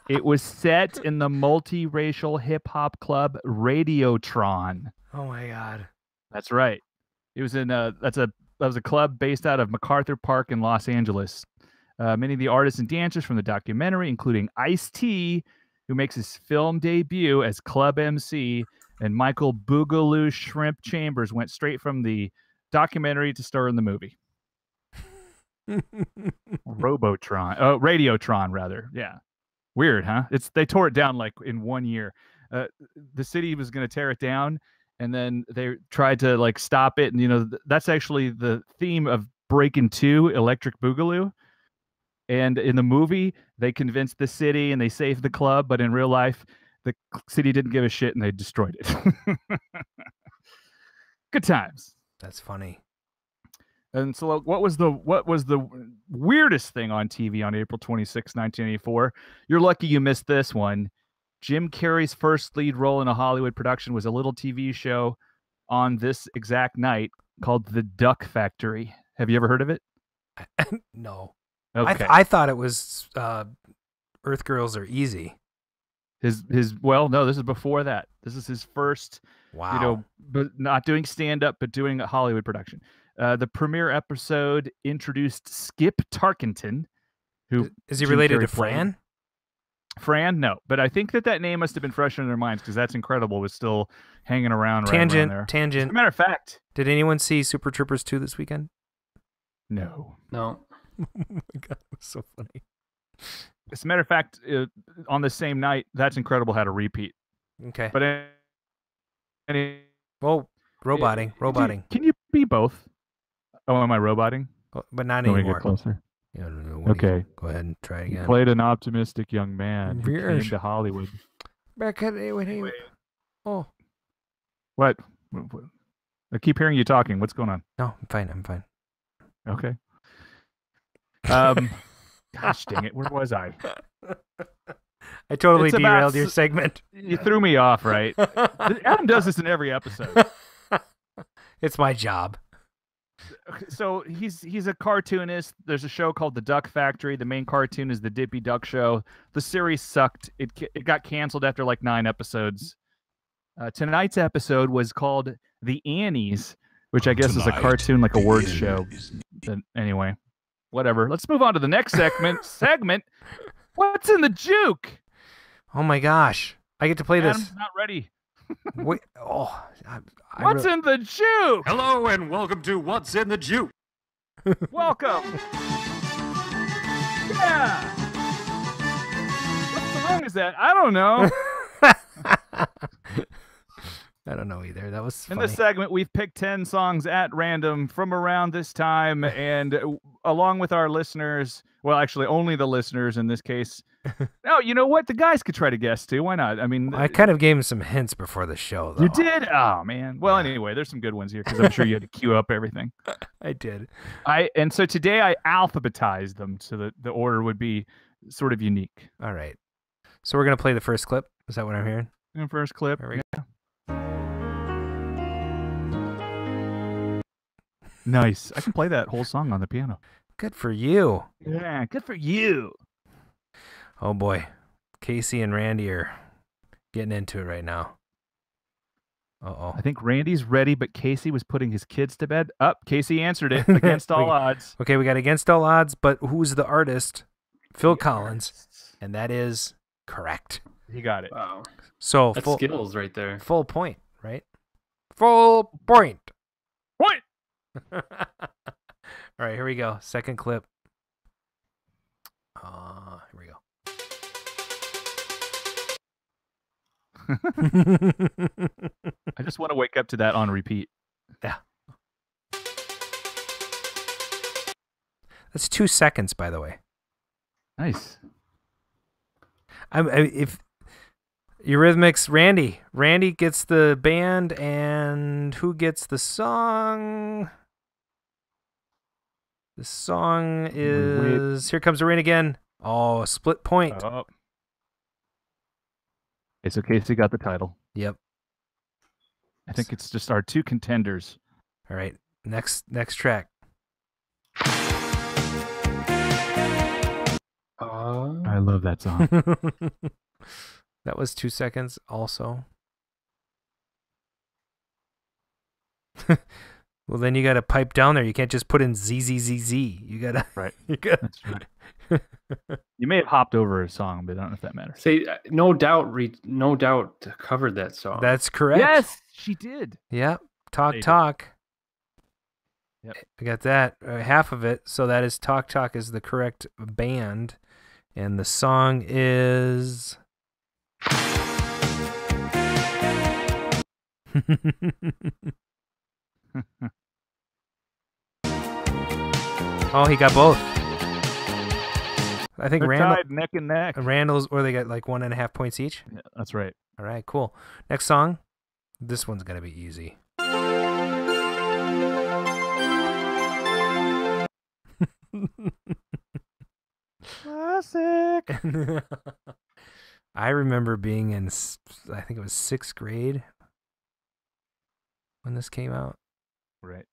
It was set in the multiracial hip hop club Arcadeaholics. Oh my God. That's right. It was in that was a club based out of MacArthur Park in Los Angeles. Many of the artists and dancers from the documentary, including Ice-T, who makes his film debut as club MC, and Michael Boogaloo Shrimp Chambers, went straight from the documentary to star in the movie. Radiotron, rather. Yeah. Weird, huh? They tore it down like in 1 year. The city was going to tear it down, and then they tried to like stop it. And that's actually the theme of Breakin' 2, Electric Boogaloo. And in the movie, they convinced the city and they saved the club, but in real life, the city didn't give a shit and they destroyed it. Good times. That's funny. And so, what was the weirdest thing on TV on April 26, 1984? You're lucky you missed this one. Jim Carrey's first lead role in a Hollywood production was a little TV show on this exact night called The Duck Factory. Have you ever heard of it? No. Okay. I thought it was Earth Girls Are Easy. Well, no, this is before that. This is his first, wow. But not doing stand-up, but doing a Hollywood production. The premiere episode introduced Skip Tarkenton, who is he related to Fran? Fran, no, but I think that name must have been fresh in their minds because That's Incredible was still hanging around right around there. Tangent. As a matter of fact, did anyone see Super Troopers 2 this weekend? No. Oh my God, it was so funny. As a matter of fact, on the same night, That's Incredible had a repeat. Okay. But roboting. Can you be both? Oh, am I roboting? But not anymore. anymore. Get closer. Yeah, okay. Go ahead and try again. He played an optimistic young man who came to Hollywood. Back at it. Oh. What? I keep hearing you talking. What's going on? No, I'm fine. Okay. Gosh dang it, where was I? I totally derailed your segment. You threw me off, right? Adam does this in every episode. It's my job. So he's a cartoonist. There's a show called The Duck Factory. The main cartoon is the Dippy Duck Show. The series sucked. It got canceled after like 9 episodes. Tonight's episode was called The Annies, which I guess is a cartoon, like a word show. But anyway, whatever. Let's move on to the next segment. What's in the juke? Oh my gosh. I get to play Adam's this. Not ready. Wait, What's in the juke? Hello and welcome to What's in the Juke. Welcome. Yeah. What song is that? I don't know. I don't know either. That was funny. In this segment, we've picked 10 songs at random from around this time, and along with our listeners, well, actually only the listeners in this case. Oh, you know what? The guys could try to guess too. Why not? I mean, I kind of gave him some hints before the show, though. You did? Oh man. Well, anyway, there's some good ones here because I'm sure you had to queue up everything. I did. And so today I alphabetized them so that the order would be sort of unique. All right. So we're gonna play the first clip. Is that what I'm hearing? The first clip. Yeah. Nice. I can play that whole song on the piano. Good for you. Yeah, good for you. Oh boy, Casey and Randy are getting into it right now. Uh-oh. I think Randy's ready, but Casey was putting his kids to bed. Casey answered it against all odds. Okay, we got against all odds, but who's the artist? Phil Collins, and that is correct. He got it. Wow. So that's skills right there. Full point, right? Full point. Point. All right, here we go. Second clip. Here we go. I just want to wake up to that on repeat. Yeah. That's 2 seconds, by the way. Nice. If Eurythmics, Randy gets the band, and who gets the song? The song is Here Comes the Rain Again. Oh, split point. Oh. It's okay. So you got the title. Yep. I think it's just our 2 contenders. All right. Next track. I love that song. That was 2 seconds also. Well, then you got to pipe down there. You can't just put in ZZZZ. You got to. Right. That's right. You may have hopped over a song, but I don't know if that matters. Say, No Doubt covered that song. That's correct. Yes, she did. Yep. Talk They Talk. Yep. I got that. Half of it. So that is Talk Talk is the correct band. And the song is... Oh, he got both. I think They're Randall tied neck and neck. Randall's, or they got like 1.5 points each. Yeah, that's right. All right, cool. Next song. This one's gonna be easy. Classic. I remember being in, I think it was 6th grade when this came out. Right.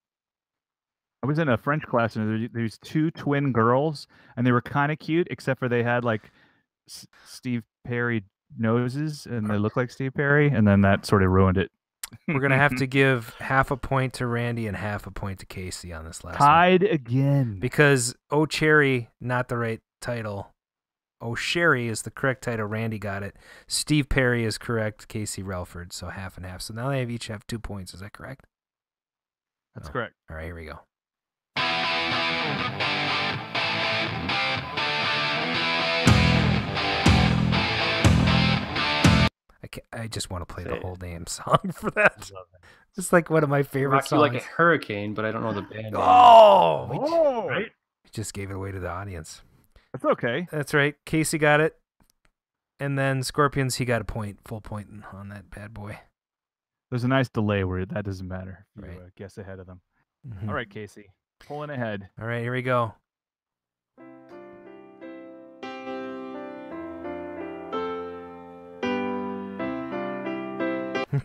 I was in a French class, and there's 2 twin girls, and they were kind of cute, except for they had like Steve Perry noses, and they looked like Steve Perry, and then that sort of ruined it. We're gonna have to give half a point to Randy and half a point to Casey on this last Tied one. again. Because Oh Cherry, not the right title. Oh Sherry is the correct title. Randy got it. Steve Perry is correct. Casey Relford. So half and half. So now they each have 2 points. Is that correct? That's correct. All right, here we go. I just want to play the whole damn song for that. It's like one of my favorite Rock You songs. Like a Hurricane, but I don't know the band. Oh! Right? We just gave it away to the audience. That's okay. That's right. Casey got it. And then Scorpions, he got a point, full point on that bad boy. There's a nice delay where that doesn't matter. You Right. guess ahead of them. Mhm. All right, Casey. Pulling ahead. All right, here we go.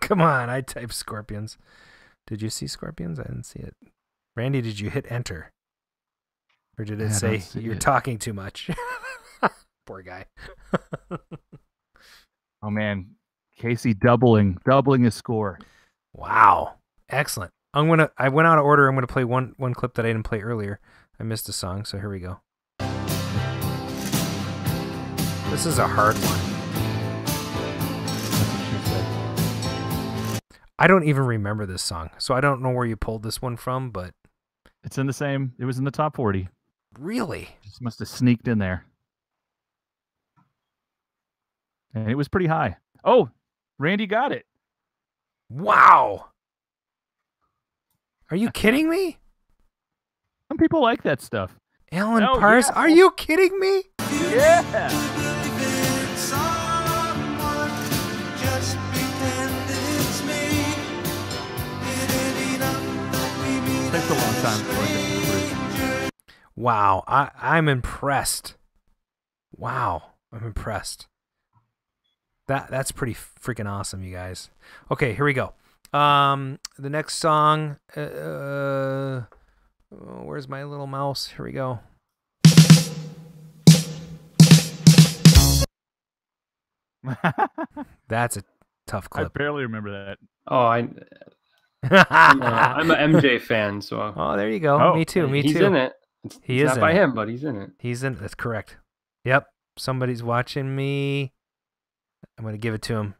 Come on, I typed Scorpions. Did you see Scorpions? I didn't see it. Randy, did you hit enter? Or did it say you're talking too much? Poor guy. Oh man, Casey doubling his score. Wow, excellent. I went out of order. I'm gonna play one clip that I didn't play earlier. I missed a song, so here we go. This is a hard one. I don't even remember this song, so I don't know where you pulled this one from, but it's in the same. It was in the top 40. Really? Just must have sneaked in there. And it was pretty high. Oh, Randy got it. Wow. Are you kidding me? Some people like that stuff. Alan Pars, are you kidding me? Yeah. Takes a long time before I get through. Wow, I'm impressed. Wow, I'm impressed. That's pretty freaking awesome, you guys. Okay, here we go. The next song. Where's my little mouse? Here we go. That's a tough clip. I barely remember that. Oh, I'm an MJ fan, so. Oh, there you go. Oh, me too. He's in it. It's is not in by it. him, but he's in it. He's in. That's correct. Yep. Somebody's watching me. I'm gonna give it to him.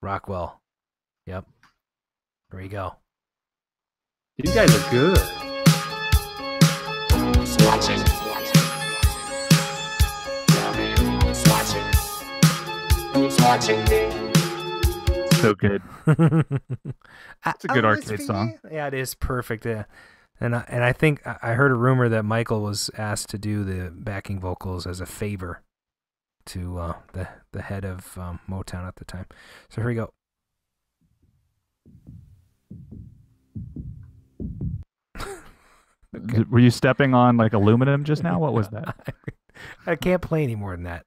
Rockwell. Yep. Here we go. These guys are good. So good. It's a good arcade song. Yeah, it is perfect. Yeah. And I think I heard a rumor that Michael was asked to do the backing vocals as a favor to the head of Motown at the time. So here we go. Were you stepping on like aluminum just now? What was that? I can't play any more than that.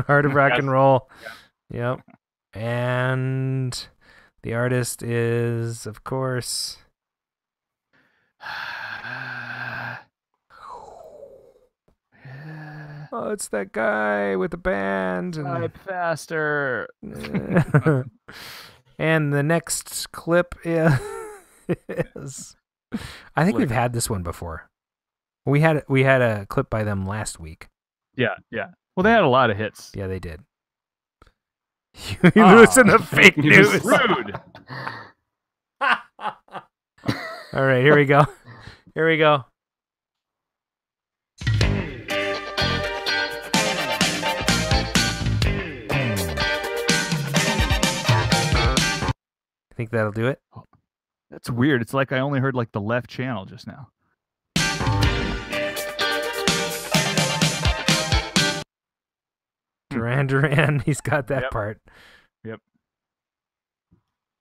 Heart of Rock and Roll. Yep. And The artist is, of course... Oh, it's that guy with the band. Type faster. And the next clip is... I think we've had this one before. We had a clip by them last week. Yeah. Well, they had a lot of hits. Yeah, they did. You listen to fake news. Rude. All right, here we go. I think that'll do it. That's weird. It's like I only heard like the left channel just now. Duran, he's got that part. Yep.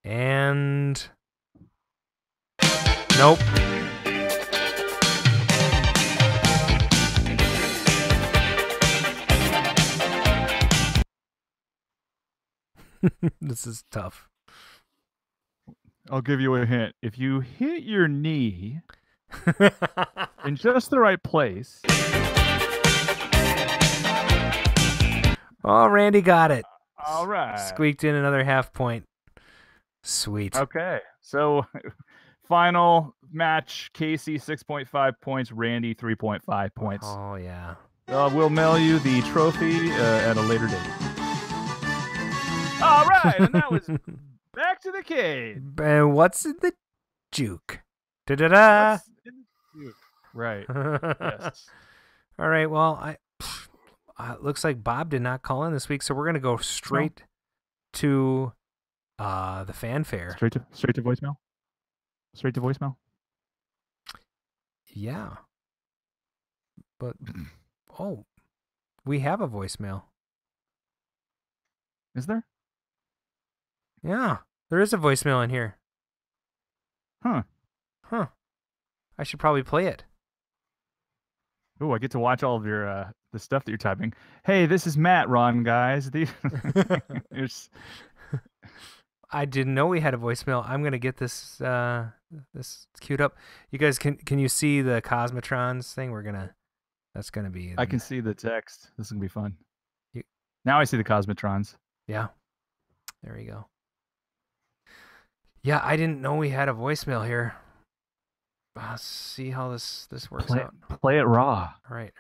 And nope. This is tough. I'll give you a hint. If you hit your knee in just the right place. Oh, Randy got it. All right. Squeaked in another half point. Sweet. Okay. So final match, Casey 6.5 points, Randy 3.5 points. Oh, yeah. We'll mail you the trophy at a later date. All right. And that was back to the Cade. And what's in the juke? Da-da-da. Right. Yes. All right. Well, it looks like Bob did not call in this week, so we're going to go straight to the fanfare. Straight to voicemail? Straight to voicemail? Yeah. But, we have a voicemail. Is there? Yeah, there is a voicemail in here. Huh. I should probably play it. Oh, I get to watch all of your the stuff that you're typing. Hey, this is Matt, Ron, guys. I didn't know we had a voicemail. I'm gonna get this this queued up. You guys, can you see the Cosmotrons thing? That's gonna be. I can see the text. This is gonna be fun. Now I see the Cosmotrons. Yeah. There we go. Yeah, I didn't know we had a voicemail here. Let's see how this works out. Play it raw. All right.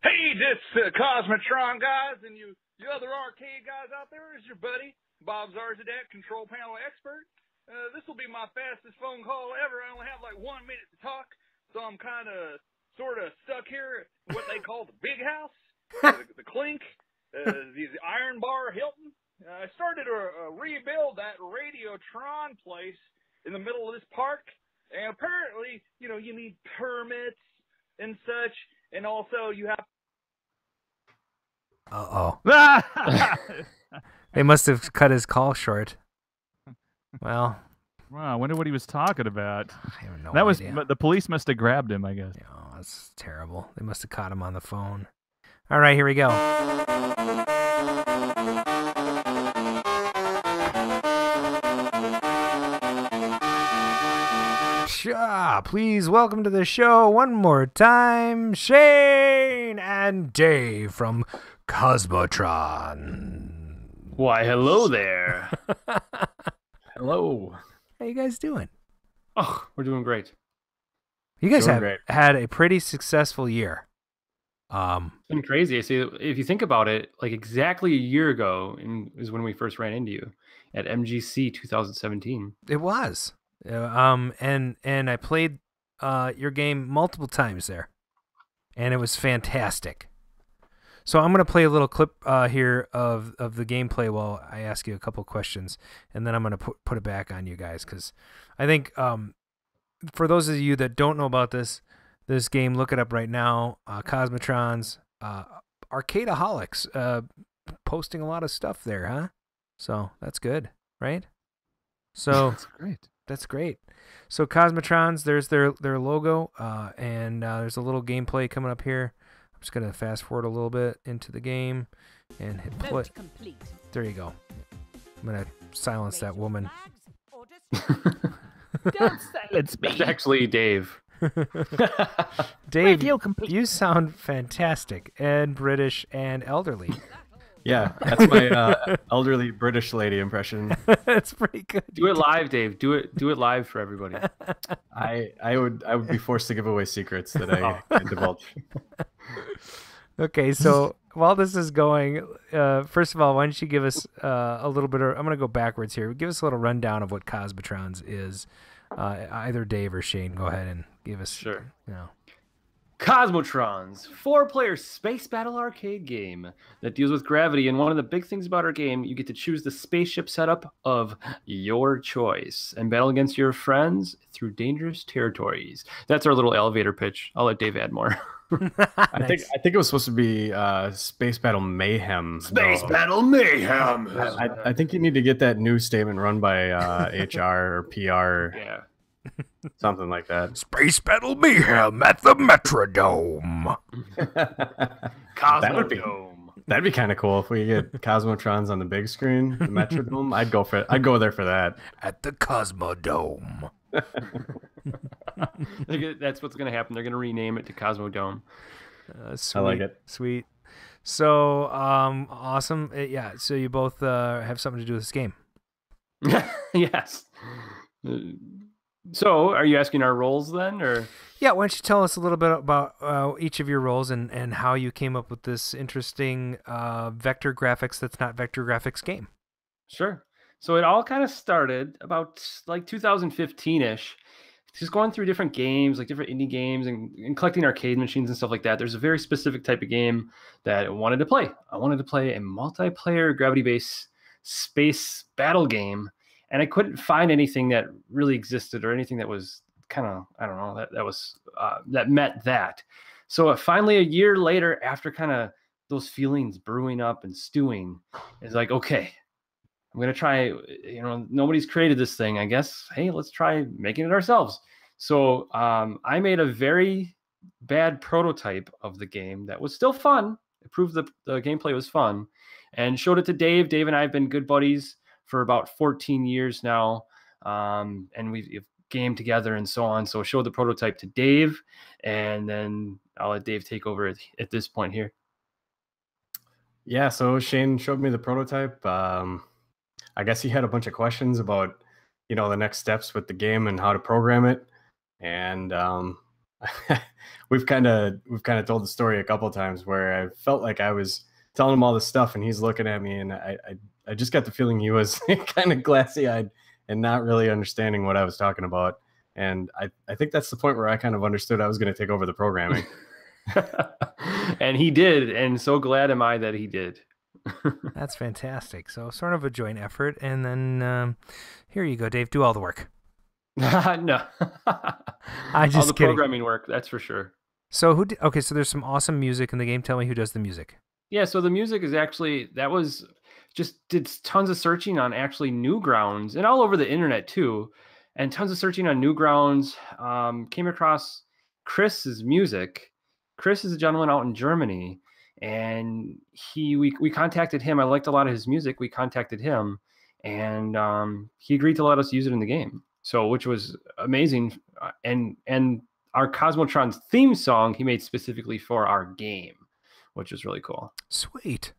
Hey, this Cosmotron guys and you other arcade guys out there is your buddy Bob Zarzadak, control panel expert. This will be my fastest phone call ever. I only have like 1 minute to talk, so I'm kind of sort of stuck here at what they call the big house, the Clink, the Iron Bar Hilton. I started to rebuild that Arcadeaholics place in the middle of this park, and apparently, you need permits and such, and also you have. They must have cut his call short. Well, wow, I wonder what he was talking about. I have no idea. idea. The police must have grabbed him, I guess. Oh, that's terrible. They must have caught him on the phone. All right, here we go. Please welcome to the show one more time, Shane and Dave from Cosmotron. Why, hello there. Hello. How you guys doing? Oh, we're doing great. You guys have had a pretty successful year. It's been crazy. See, if you think about it, like exactly a year ago is when we first ran into you at MGC 2017. It was. And I played your game multiple times there, and it was fantastic. So I'm going to play a little clip here of the gameplay while I ask you a couple questions, and then I'm going to put it back on you guys, because I think for those of you that don't know about this game, look it up right now. Cosmotrons, Arcadeaholics, posting a lot of stuff there, huh? So that's good, right? So that's great. That's great. So Cosmotrons, there's their logo, and there's a little gameplay coming up here. I'm just gonna fast forward a little bit into the game and hit play. There you go. I'm gonna silence that woman. Don't silence me. It's actually Dave. Dave, you sound fantastic and British and elderly. Yeah, that's my elderly British lady impression. That's pretty good. Do it live, Dave. Do it live for everybody. I would be forced to give away secrets that I can't divulge. Okay, so while this is going, first of all, why don't you give us a little bit of, I'm going to go backwards here. Give us a little rundown of what Cosmotrons is. Either Dave or Shane, go ahead and give us. Sure. You know. Cosmotrons, 4-player space battle arcade game that deals with gravity. And one of the big things about our game, you get to choose the spaceship setup of your choice and battle against your friends through dangerous territories. That's our little elevator pitch. I'll let Dave add more. I think it was supposed to be Space Battle Mayhem. Space Battle Mayhem. I think you need to get that news statement run by HR or PR. Yeah. Something like that. Space Battle Mayhem at the Metrodome. That'd be kind of cool if we get Cosmotrons on the big screen, the Metrodome. I'd go for it. I'd go there for that. At the Cosmodome. That's what's going to happen. They're going to rename it to Cosmodome. Sweet, I like it. Sweet. So, awesome. Yeah. So you both have something to do with this game. Yes. So, are you asking our roles then, or? Yeah, why don't you tell us a little bit about each of your roles and how you came up with this interesting vector graphics that's not vector graphics game? Sure. So it all kind of started about like 2015-ish, just going through different games, like different indie games and collecting arcade machines and stuff like that. There's a very specific type of game that I wanted to play. I wanted to play a multiplayer gravity-based space battle game. And I couldn't find anything that really existed or anything that was kind of, I don't know, that met that. So finally, a year later, after kind of those feelings brewing up and stewing, it's like, okay, I'm going to try, nobody's created this thing, I guess. Hey, let's try making it ourselves. So I made a very bad prototype of the game that was still fun. It proved the gameplay was fun and showed it to Dave. Dave and I have been good buddies for about 14 years now, and we've gamed together and so on. So I showed the prototype to Dave, and then I'll let Dave take over at this point here. Yeah, so Shane showed me the prototype. I guess he had a bunch of questions about, the next steps with the game and how to program it. And we've kind of told the story a couple of times where I felt like I was telling him all this stuff, and he's looking at me, and I just got the feeling he was kind of glassy-eyed and not really understanding what I was talking about. And I think that's the point where I kind of understood I was going to take over the programming. And he did, and so glad am I that he did. That's fantastic. So sort of a joint effort, and then here you go, Dave. Do all the work. No, I just all the kidding. programming work, that's for sure. So okay, so there's some awesome music in the game. Tell me who does the music. Yeah, so the music is actually, that was just did tons of searching on actually Newgrounds and all over the internet too, and tons of searching on Newgrounds. Came across Chris's music. Chris is a gentleman out in Germany, and we contacted him. I liked a lot of his music. We contacted him, and he agreed to let us use it in the game. So, which was amazing. And our Cosmotrons theme song he made specifically for our game, which is really cool. Sweet.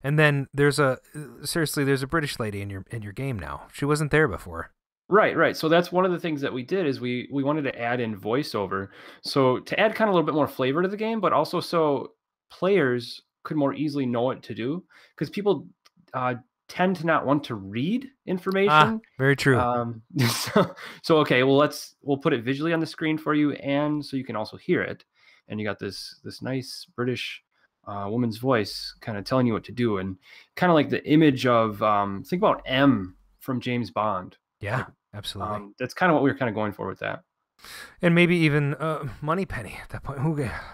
And then there's a British lady in your game now. She wasn't there before. Right. So that's one of the things that we did is we wanted to add in voiceover. So to add kind of a little bit more flavor to the game, but also so players could more easily know what to do, because people tend to not want to read information. Very true. So okay, well we'll put it visually on the screen for you, and so you can also hear it. And you got this nice British woman's voice kind of telling you what to do, and kind of like the image of think about M from James Bond. Yeah, absolutely. That's kind of what we were kind of going for with that. And maybe even Moneypenny at that point.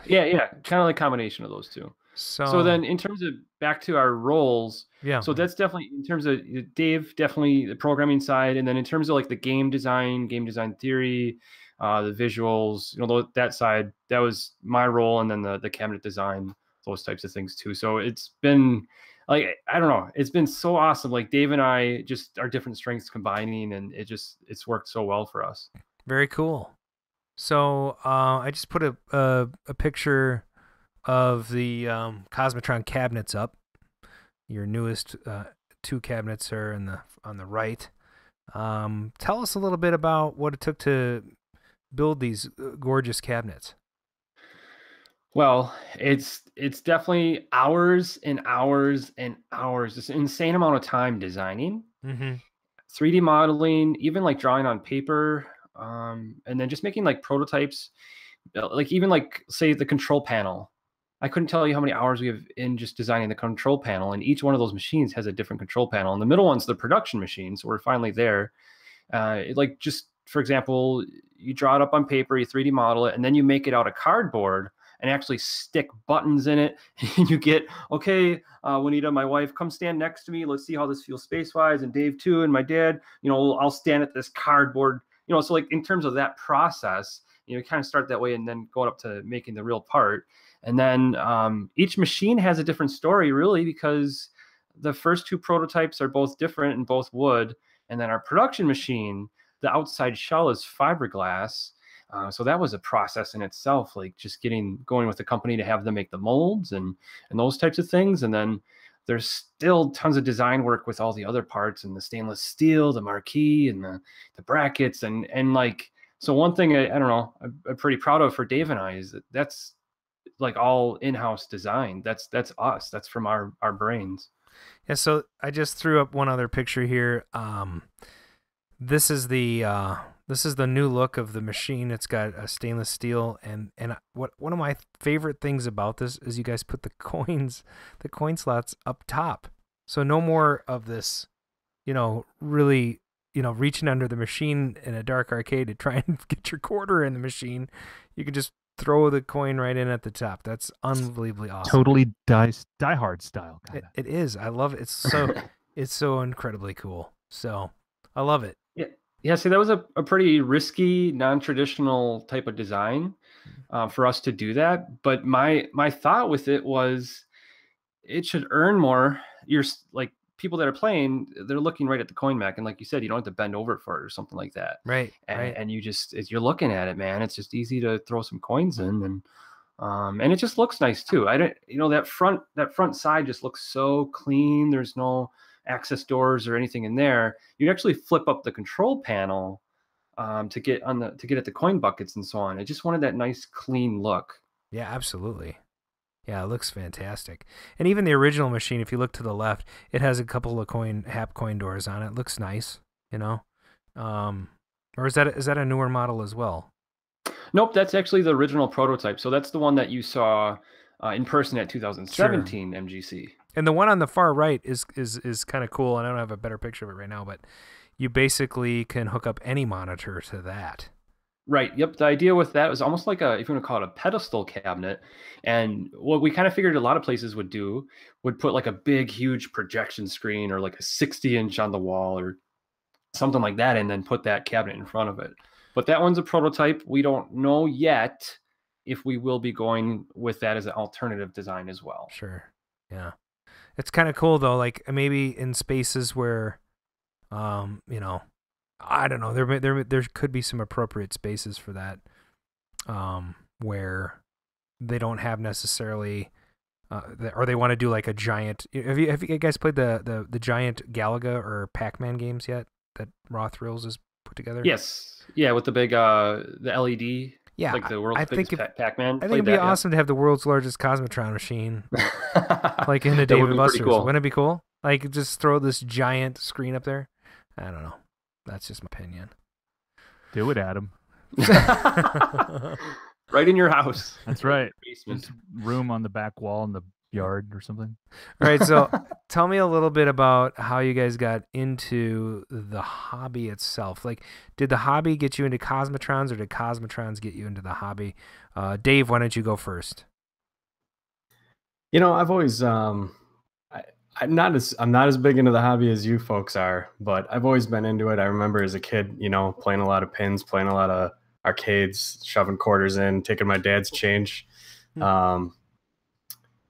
Yeah, kind of like a combination of those two. So then in terms of back to our roles, yeah. So that's definitely in terms of Dave, definitely the programming side, and then in terms of like the game design theory, the visuals, that side, that was my role, and then the cabinet design those types of things too. So it's been like, I don't know, it's been so awesome. Like Dave and I, just our different strengths combining, and it's worked so well for us. Very cool. So I just put a picture of the Cosmotron cabinets up. Your newest 2 cabinets are on the right. Tell us a little bit about what it took to build these gorgeous cabinets. Well, it's definitely hours and hours and hours. It's an insane amount of time designing, 3D modeling, even like drawing on paper, and then just making like prototypes, like even like say the control panel. I couldn't tell you how many hours we have in just designing the control panel, and each one of those machines has a different control panel. And the middle one's the production machine, so we're finally there. Like just for example, you draw it up on paper, you 3D model it, and then you make it out of cardboard and actually stick buttons in it. And you get, okay, Juanita, my wife, come stand next to me. Let's see how this feels space-wise. And Dave too, and my dad, I'll stand at this cardboard. So like in terms of that process, you kind of start that way and then going up to making the real part. And then each machine has a different story, really, because the first 2 prototypes are both different and both wood. And then our production machine, the outside shell is fiberglass. So that was a process in itself, like just going with the company to have them make the molds and those types of things. And then there's still tons of design work with all the other parts and the stainless steel, the marquee and the brackets. And like, so one thing I don't know, I'm pretty proud of for Dave and I is that's like all in-house design. That's us. That's from our brains. Yeah. So I just threw up one other picture here. This is the new look of the machine. It's got a stainless steel, and one of my favorite things about this is you guys put the coin slots up top. So no more of this, really, reaching under the machine in a dark arcade to try and get your quarter in the machine. You can just throw the coin right in at the top. That's unbelievably awesome. Totally Die Hard style. It is. I love it. It's so incredibly cool. So I love it. Yeah, see, that was a pretty risky, non-traditional type of design for us to do that. But my thought with it was it should earn more. You're like people that are playing, they're looking right at the coin mech, and like you said, you don't have to bend over for it or something like that. Right. And you just, as you're looking at it, man, it's just easy to throw some coins in, and it just looks nice too. That front side just looks so clean. There's no access doors or anything in there. You actually flip up the control panel to get at the coin buckets and so on. I just wanted that nice clean look. Yeah, absolutely. Yeah, it looks fantastic. And even the original machine, if you look to the left, it has a couple of hap coin doors on it. It looks nice, or is that a newer model as well? Nope, that's actually the original prototype. So that's the one that you saw in person at 2017 sure. MGC. And the one on the far right is kind of cool, and I don't have a better picture of it right now, but you basically can hook up any monitor to that. Right. Yep. The idea with that was almost like if you want to call it a pedestal cabinet. And what we kind of figured a lot of places would put like a big, huge projection screen or like a 60-inch on the wall or something like that, and then put that cabinet in front of it. But that one's a prototype. We don't know yet if we will be going with that as an alternative design as well. Sure. Yeah. It's kind of cool though, like maybe in spaces where, I don't know, there could be some appropriate spaces for that, where they don't have necessarily, or they want to do like a giant. Have you guys played the giant Galaga or Pac-Man games yet that Raw Thrills has put together? Yes. Yeah, with the big the LED. Yeah, like the world's biggest Pac-Man. I think it'd be awesome to have the world's largest Cosmotron machine, like in the Dave and Buster's. Cool. Wouldn't it be cool? Like just throw this giant screen up there. I don't know. That's just my opinion. Do it, Adam. Right in your house. That's right. Basement. Room on the back wall in the yard or something. All right. So tell me a little bit about how you guys got into the hobby itself. Like, did the hobby get you into Cosmotrons, or did Cosmotrons get you into the hobby? Dave, why don't you go first? I've always I'm not as big into the hobby as you folks are, but I've always been into it. I remember as a kid, playing a lot of pins, playing a lot of arcades, shoving quarters in, taking my dad's change.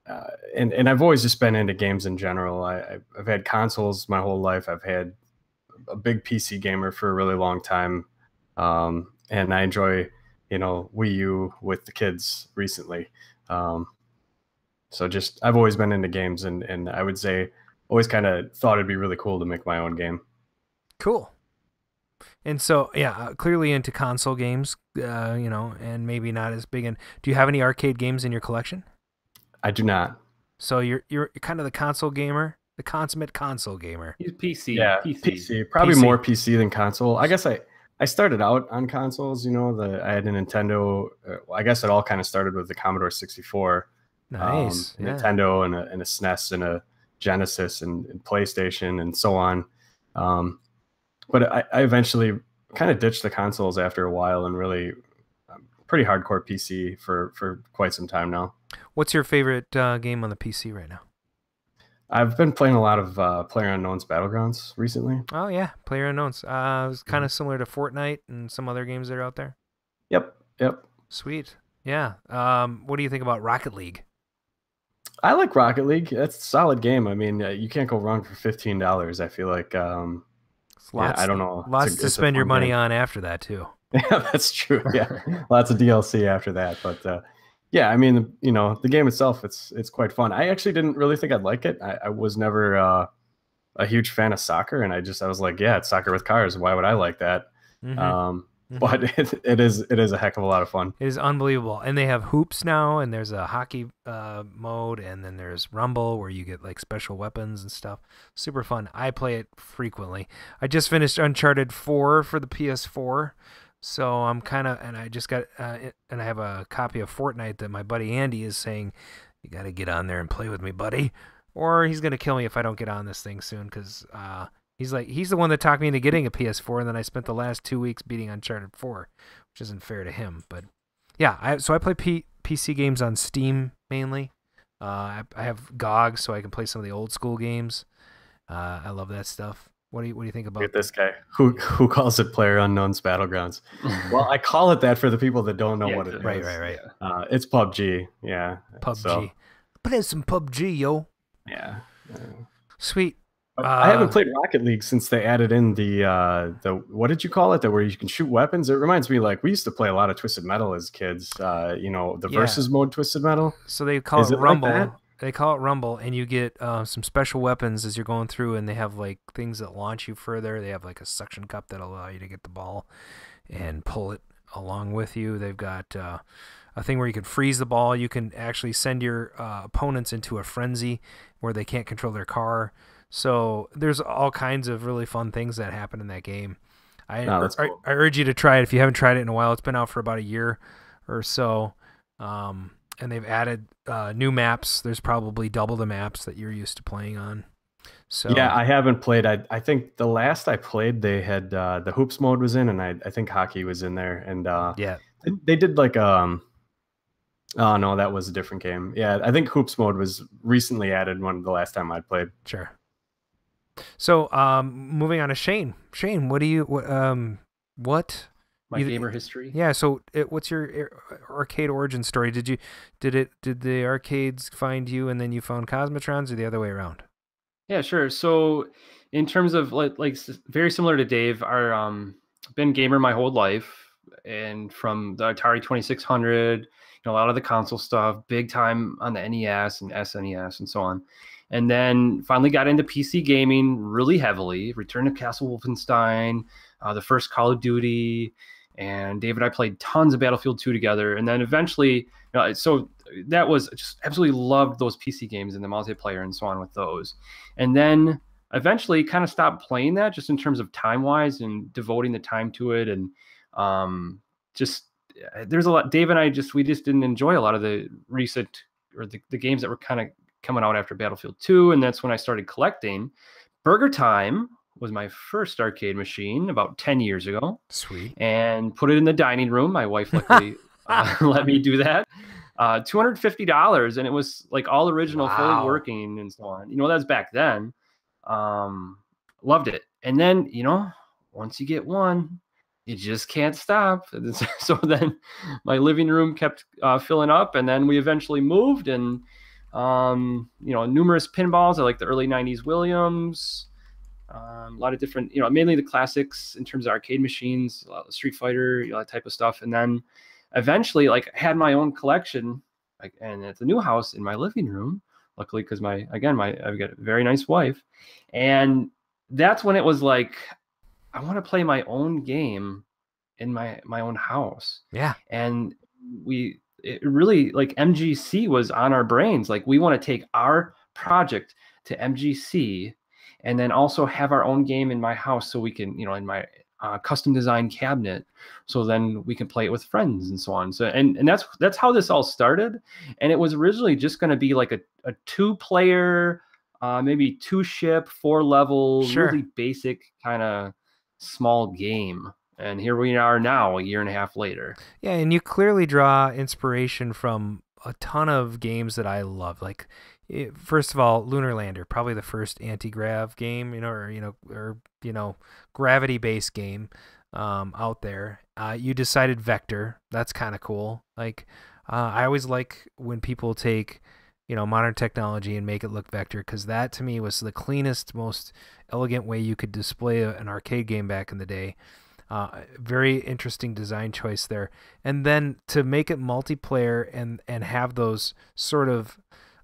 and I've always just been into games in general. I've had consoles my whole life. I've had a big PC gamer for a really long time. And I enjoy, Wii U with the kids recently. So I've always been into games, and I would say always kind of thought it'd be really cool to make my own game. Cool. And so, clearly into console games, and maybe not as big. And do you have any arcade games in your collection? I do not. So you're kind of the console gamer, the consummate console gamer. He's PC. Yeah, PC. Probably more PC than console. I guess I started out on consoles. I had a Nintendo. I guess it all kind of started with the Commodore 64. Nice. Nintendo and a SNES and a Genesis and PlayStation and so on. But I eventually kind of ditched the consoles after a while and really pretty hardcore PC for quite some time now. What's your favorite game on the PC right now? I've been playing a lot of PlayerUnknown's Battlegrounds recently. Oh, yeah. PlayerUnknown's. It was kind of similar to Fortnite and some other games that are out there. Yep. Sweet. Yeah. What do you think about Rocket League? I like Rocket League. That's a solid game. I mean, you can't go wrong for $15. I feel like, I don't know. Lots to spend your money on after that, too. Yeah, that's true. Yeah. Lots of DLC after that. But, yeah, I mean, the game itself, it's quite fun. I actually didn't really think I'd like it. I was never a huge fan of soccer, and I was like, yeah, it's soccer with cars. Why would I like that? But it is a heck of a lot of fun. It is unbelievable. And they have hoops now, and there's a hockey mode, and then there's Rumble where you get like special weapons and stuff. Super fun. I play it frequently. I just finished Uncharted 4 for the PS4. So I'm kind of, and I just got, and I have a copy of Fortnite that my buddy Andy is saying, you got to get on there and play with me, buddy, or he's going to kill me if I don't get on this thing soon. Because he's the one that talked me into getting a PS4, and then I spent the last 2 weeks beating Uncharted 4, which isn't fair to him. But yeah, so I play PC games on Steam mainly. I have GOG, so I can play some of the old school games. I love that stuff. What do you think about this guy who calls it PlayerUnknown's Battlegrounds? Well, I call it that for the people that don't know what it is. Right. It's PUBG. Yeah. PUBG. So. Play some PUBG, yo. Yeah. Sweet. I haven't played Rocket League since they added in the what did you call it? Where you can shoot weapons. It reminds me we used to play a lot of Twisted Metal as kids. The versus mode Twisted Metal. So they call it Rumble. Like they call it Rumble, and you get some special weapons as you're going through, and they have like things that launch you further. They have like a suction cup that allow you to get the ball and pull it along with you. They've got a thing where you can freeze the ball. You can actually send your opponents into a frenzy where they can't control their car. So there's all kinds of really fun things that happen in that game. That's cool. I urge you to try it if you haven't tried it in a while. It's been out for about a year or so. And they've added new maps. There's probably double the maps that you're used to playing on. So yeah, I haven't played. I think the last I played, they had the hoops mode was in, and I think hockey was in there. And they did like oh no, that was a different game. Yeah, I think hoops mode was recently added the last time I played. Sure. So moving on to Shane. Shane, what? My gamer history. Yeah. So, what's your arcade origin story? Did the arcades find you, and then you found Cosmotrons, or the other way around? Yeah, sure. So, in terms of like very similar to Dave, been gamer my whole life, and from the Atari 2600, a lot of the console stuff, big time on the NES and SNES and so on. And then finally got into PC gaming really heavily. Return to Castle Wolfenstein, the first Call of Duty. And Dave and I played tons of Battlefield 2 together. And then eventually, so that was just absolutely loved those PC games and the multiplayer and so on with those. And then eventually kind of stopped playing that just in terms of time-wise and devoting the time to it. And there's a lot, Dave and I we just didn't enjoy a lot of the recent, or the games that were kind of coming out after Battlefield 2. And that's when I started collecting. Burger Time was my first arcade machine about 10 years ago. Sweet. And put it in the dining room. My wife luckily let me do that. $250, and it was like all original, fully working and so on. That was back then. Loved it. And then, once you get one, you just can't stop. So then my living room kept filling up, and then we eventually moved, and Numerous pinballs. I like the early 90s Williams. A lot of different, mainly the classics in terms of arcade machines, a lot of Street Fighter, that type of stuff. And then eventually, had my own collection, and at the new house in my living room, luckily, because I've got a very nice wife. And that's when it was like, I want to play my own game in my own house. Yeah. And it really, MGC was on our brains. Like, we want to take our project to MGC and then also have our own game in my house, so we can, in my custom design cabinet, so then we can play it with friends and so on. So and that's how this all started. And it was originally just going to be like a 2-player, maybe 2-ship, 4-level, really basic kind of small game. And here we are now, a year and a half later. Yeah, and you clearly draw inspiration from a ton of games that I love. Like, first of all, Lunar Lander, probably the first anti-grav game, or gravity-based game out there. You decided Vector. That's kind of cool. Like, I always like when people take, modern technology and make it look Vector, because that to me was the cleanest, most elegant way you could display an arcade game back in the day. Very interesting design choice there. And then to make it multiplayer and have those sort of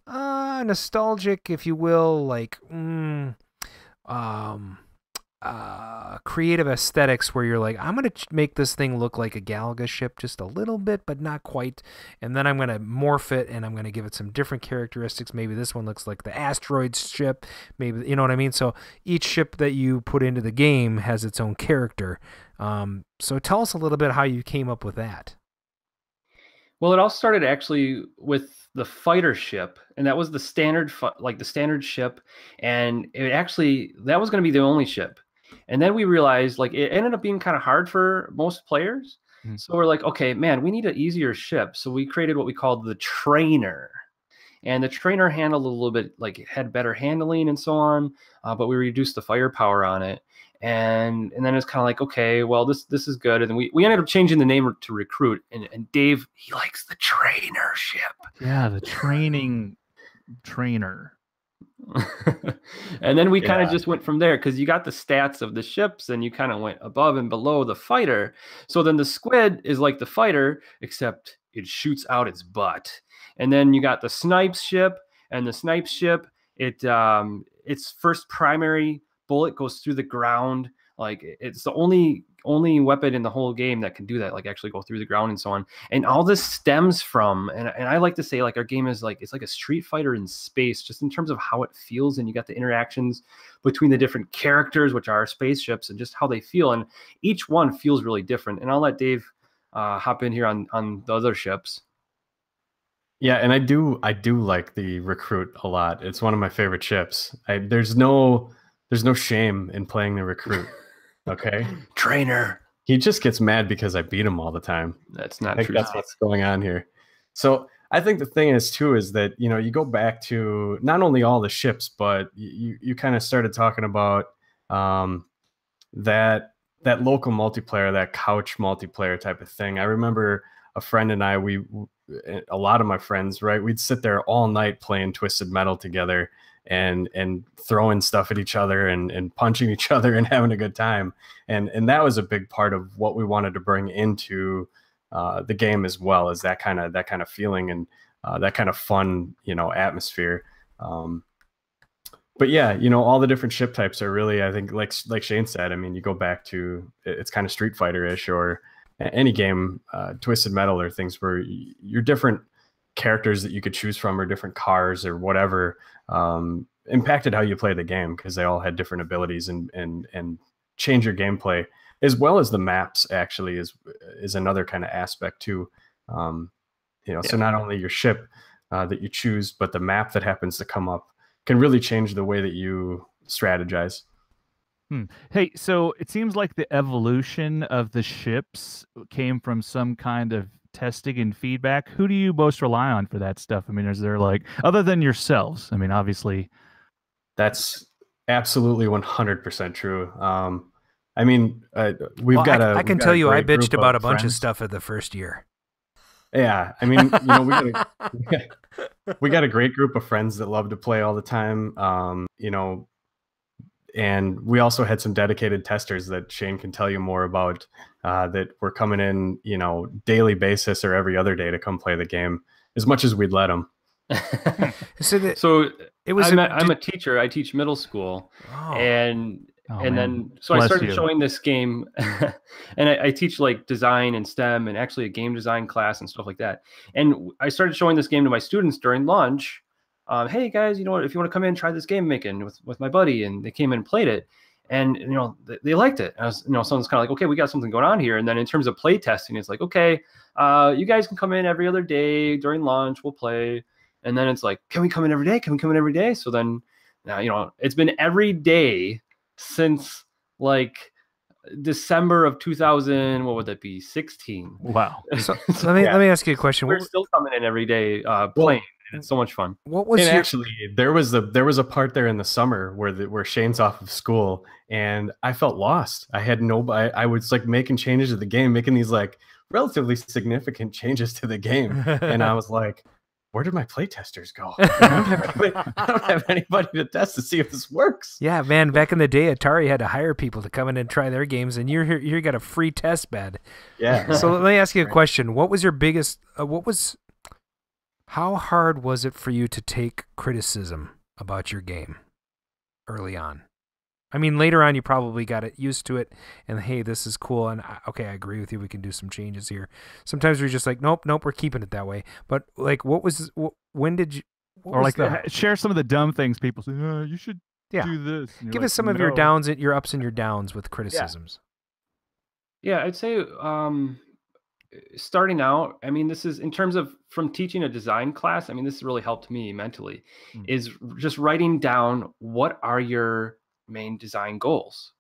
nostalgic, if you will, creative aesthetics, where you're like, I'm going to make this thing look like a Galaga ship just a little bit, but not quite. And then I'm going to morph it, and I'm going to give it some different characteristics. Maybe this one looks like the asteroids ship. Maybe, you know what I mean? So each ship that you put into the game has its own character. So tell us a little bit how you came up with that. Well, it all started actually with the fighter ship, and that was the standard, the standard ship, and that was going to be the only ship. And then we realized, it ended up being kind of hard for most players. Mm-hmm. So we're like, okay, man, we need an easier ship. So we created what we called the trainer. And the trainer handled a little bit, it had better handling and so on, but we reduced the firepower on it. And then it's kind of like, okay, well, this is good. And then we ended up changing the name to Recruit. And Dave, he likes the trainer ship. Yeah, the training trainer. And then we kind of just went from there, because you got the stats of the ships and you kind of went above and below the fighter. So then the squid is like the fighter, except it shoots out its butt. And then you got the snipes ship, and the snipes ship, its first primary bullet goes through the ground. It's the only weapon in the whole game that can do that, actually go through the ground and so on. And all this stems from, and I like to say, our game is it's like a Street Fighter in space, just in terms of how it feels. And you got the interactions between the different characters, which are spaceships, and just how they feel. And each one feels really different. And I'll let Dave hop in here on the other ships. Yeah, and I do like the Recruit a lot. It's one of my favorite ships. There's no shame in playing the Recruit. Okay. Trainer. He just gets mad because I beat him all the time. That's not true. That's what's going on here. So I think the thing is too, is that, you go back to not only all the ships, but you kind of started talking about that local multiplayer, that couch multiplayer type of thing. I remember a friend and I, a lot of my friends, right, we'd sit there all night playing Twisted Metal together, and throwing stuff at each other and punching each other and having a good time. And that was a big part of what we wanted to bring into the game as well, as that kind of feeling and that kind of fun, atmosphere. But yeah, all the different ship types are really, I think, like Shane said, I mean, you go back to, it's kind of Street Fighter-ish, or any game, Twisted Metal, or things where you're different characters that you could choose from, or different cars or whatever, impacted how you play the game, because they all had different abilities and change your gameplay, as well as the maps actually is another kind of aspect too. So not only your ship that you choose, but the map that happens to come up can really change the way that you strategize. Hey, so it seems like the evolution of the ships came from some kind of testing and feedback. Who do you most rely on for that stuff? I mean, is there, other than yourselves? I mean, obviously. That's absolutely 100% true. I mean, we've got I can tell you, I bitched about a bunch of stuff at the first year. Yeah, I mean, we got a great group of friends that love to play all the time. And we also had some dedicated testers that Shane can tell you more about that were coming in, daily basis or every other day to come play the game as much as we'd let them. So I'm a teacher. I teach middle school, and then I started showing this game, and I teach like design and STEM and actually a game design class and stuff like that. And I started showing this game to my students during lunch. Hey guys, if you want to come in and try this game making with my buddy, and they came in and played it, and they liked it. I was, someone's kind of like, okay, we got something going on here. And then in terms of play testing, it's like, okay, you guys can come in every other day during lunch, we'll play. And then it's like, can we come in every day? Can we come in every day? So then, it's been every day since like December of 2000. What would that be? 16. Wow. So let me ask you a question. We're still coming in every day playing. And it's so much fun. What was actually there was a part there in the summer where Shane's off of school, and I felt lost. I had I was like making changes to the game, making these like relatively significant changes to the game, and I was like, where did my playtesters go? I don't have anybody to test to see if this works. Yeah, man. Back in the day, Atari had to hire people to come in and try their games, and you're here. You got a free test bed. Yeah. So let me ask you a question. What was your biggest? How hard was it for you to take criticism about your game early on? I mean, later on, you probably got used to it, and hey, this is cool, and okay, I agree with you. We can do some changes here. Sometimes we're just like, nope, we're keeping it that way. But like, when did you? Share some of the dumb things people say. Oh, you should do this. Give us some of your downs, your ups and your downs with criticisms. Yeah, I'd say starting out, I mean, this is in terms of from teaching a design class. I mean, this has really helped me mentally. Is just writing down what are your main design goals.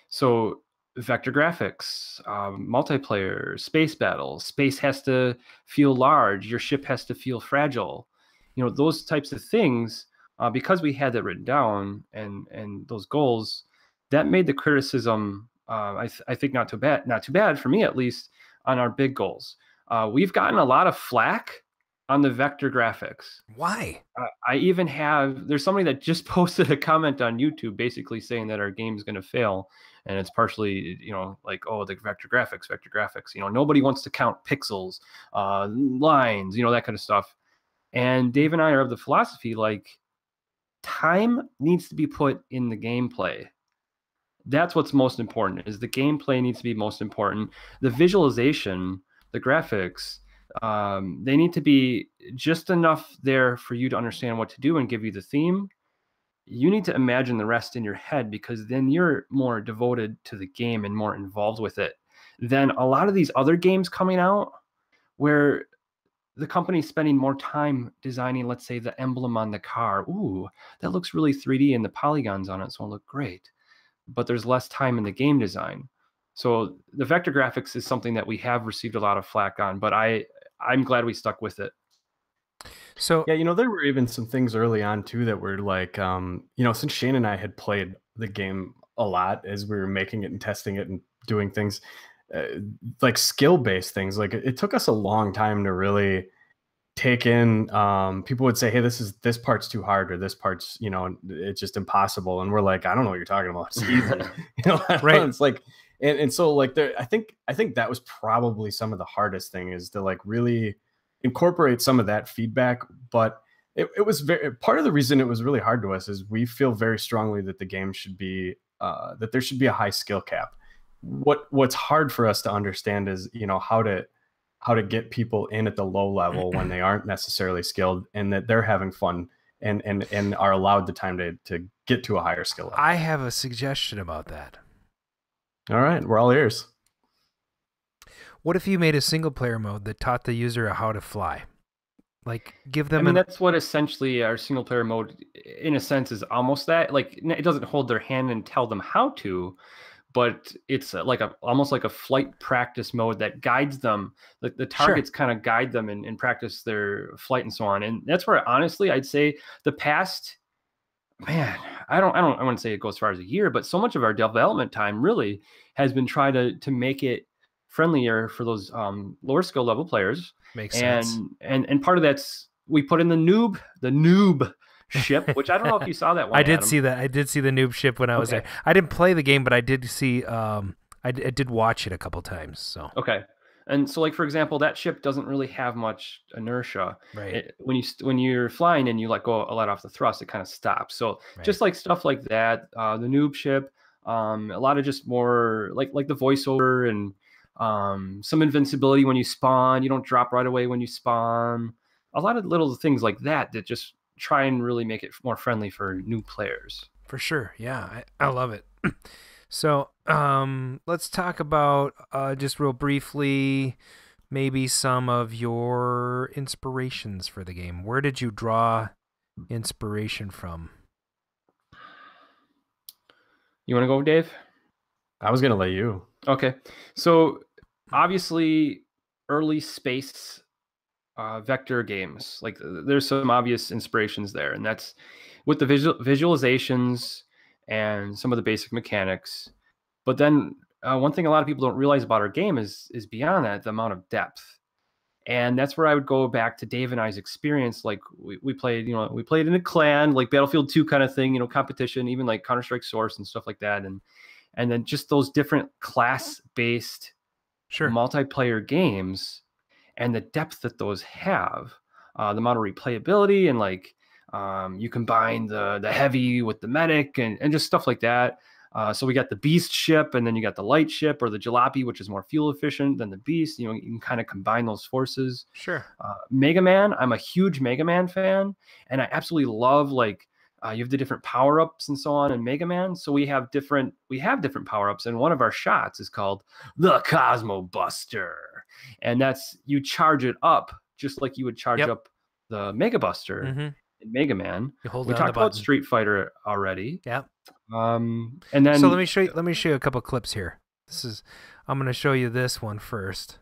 So vector graphics, multiplayer, space battles. Space has to feel large. Your ship has to feel fragile. Those types of things. Because we had that written down and those goals, that made the criticism. I think not too bad for me, at least, on our big goals. We've gotten a lot of flack on the vector graphics. Why? I even there's somebody that just posted a comment on YouTube basically saying that our game's going to fail. And it's partially, like, oh, the vector graphics. Nobody wants to count pixels, lines, that kind of stuff. And Dave and I are of the philosophy, like, time needs to be put in the gameplay. That's what's most important, is the gameplay needs to be most important. The visualization, the graphics, they need to be just enough there for you to understand what to do and give you the theme. You need to imagine the rest in your head, because then you're more devoted to the game and more involved with it than a lot of these other games coming out where the company's spending more time designing, let's say, the emblem on the car. Ooh, that looks really 3D and the polygons on it, so it'll look great. But there's less time in the game design. So the vector graphics is something that we have received a lot of flack on, but I'm glad we stuck with it. So yeah, there were even some things early on too that were like, since Shane and I had played the game a lot as we were making it and testing it and doing things, like skill-based things. Like it took us a long time to really take in. People would say, hey, this part's too hard, or this part's, it's just impossible. And we're like, I don't know what you're talking about. It's easy. Right. It's like, and so like I think that was probably some of the hardest thing, is to like really incorporate some of that feedback. But it was part of the reason it was really hard to us is we feel very strongly that the game should be, that there should be a high skill cap. What's hard for us to understand is, how to get people in at the low level when they aren't necessarily skilled, and that they're having fun and are allowed the time to get to a higher skill level. I have a suggestion about that. All right, we're all ears. What if you made a single player mode that taught the user how to fly? Like, give them. I mean, that's what essentially our single player mode, in a sense, is almost that. Like, it doesn't hold their hand and tell them how to, but it's like almost like a flight practice mode that guides them. The targets kind of guide them and practice their flight and so on. And that's where, honestly, I'd say the past, man, I wouldn't say it goes as far as a year, but so much of our development time really has been trying to make it friendlier for those lower skill level players. Makes sense. And part of that's we put in the noob ship, which I don't know if you saw that one. I did Adam. see that. I did see the noob ship when I was there. I didn't play the game, but I did see. I did watch it a couple times. So okay. And so, like for example, that ship doesn't really have much inertia. Right. When you're flying and you let off the thrust, it kind of stops. So just like stuff like that, the noob ship, a lot of just more like the voiceover and some invincibility when you spawn. You don't drop right away when you spawn. A lot of little things like that just try and really make it more friendly for new players. For sure, yeah, I love it. So let's talk about just real briefly maybe some of your inspirations for the game. Where did you draw inspiration from? You want to go, Dave? I was going to let you. Okay. So obviously early space vector games, like there's some obvious inspirations there, and that's with the visualizations and some of the basic mechanics. But then one thing a lot of people don't realize about our game is beyond that, the amount of depth. And that's where I would go back to Dave and I's experience. Like we played in a clan, like Battlefield 2 kind of thing, competition, even like Counter-Strike Source and stuff like that. And then just those different class-based multiplayer games and the depth that those have, the amount of replayability and like you combine the heavy with the medic and just stuff like that. So we got the beast ship, and then you got the light ship or the jalopy, which is more fuel efficient than the beast. You can kind of combine those forces. Sure. Mega Man, I'm a huge Mega Man fan, and I absolutely love you have the different power ups and so on in Mega Man. So we have different power ups, and one of our shots is called the Cosmo Buster, and that's you charge it up just like you would charge up the Mega Buster. Mm-hmm. In Mega Man. We talked about Street Fighter already. Yeah. And then so let me show you a couple clips here. I'm going to show you this one first.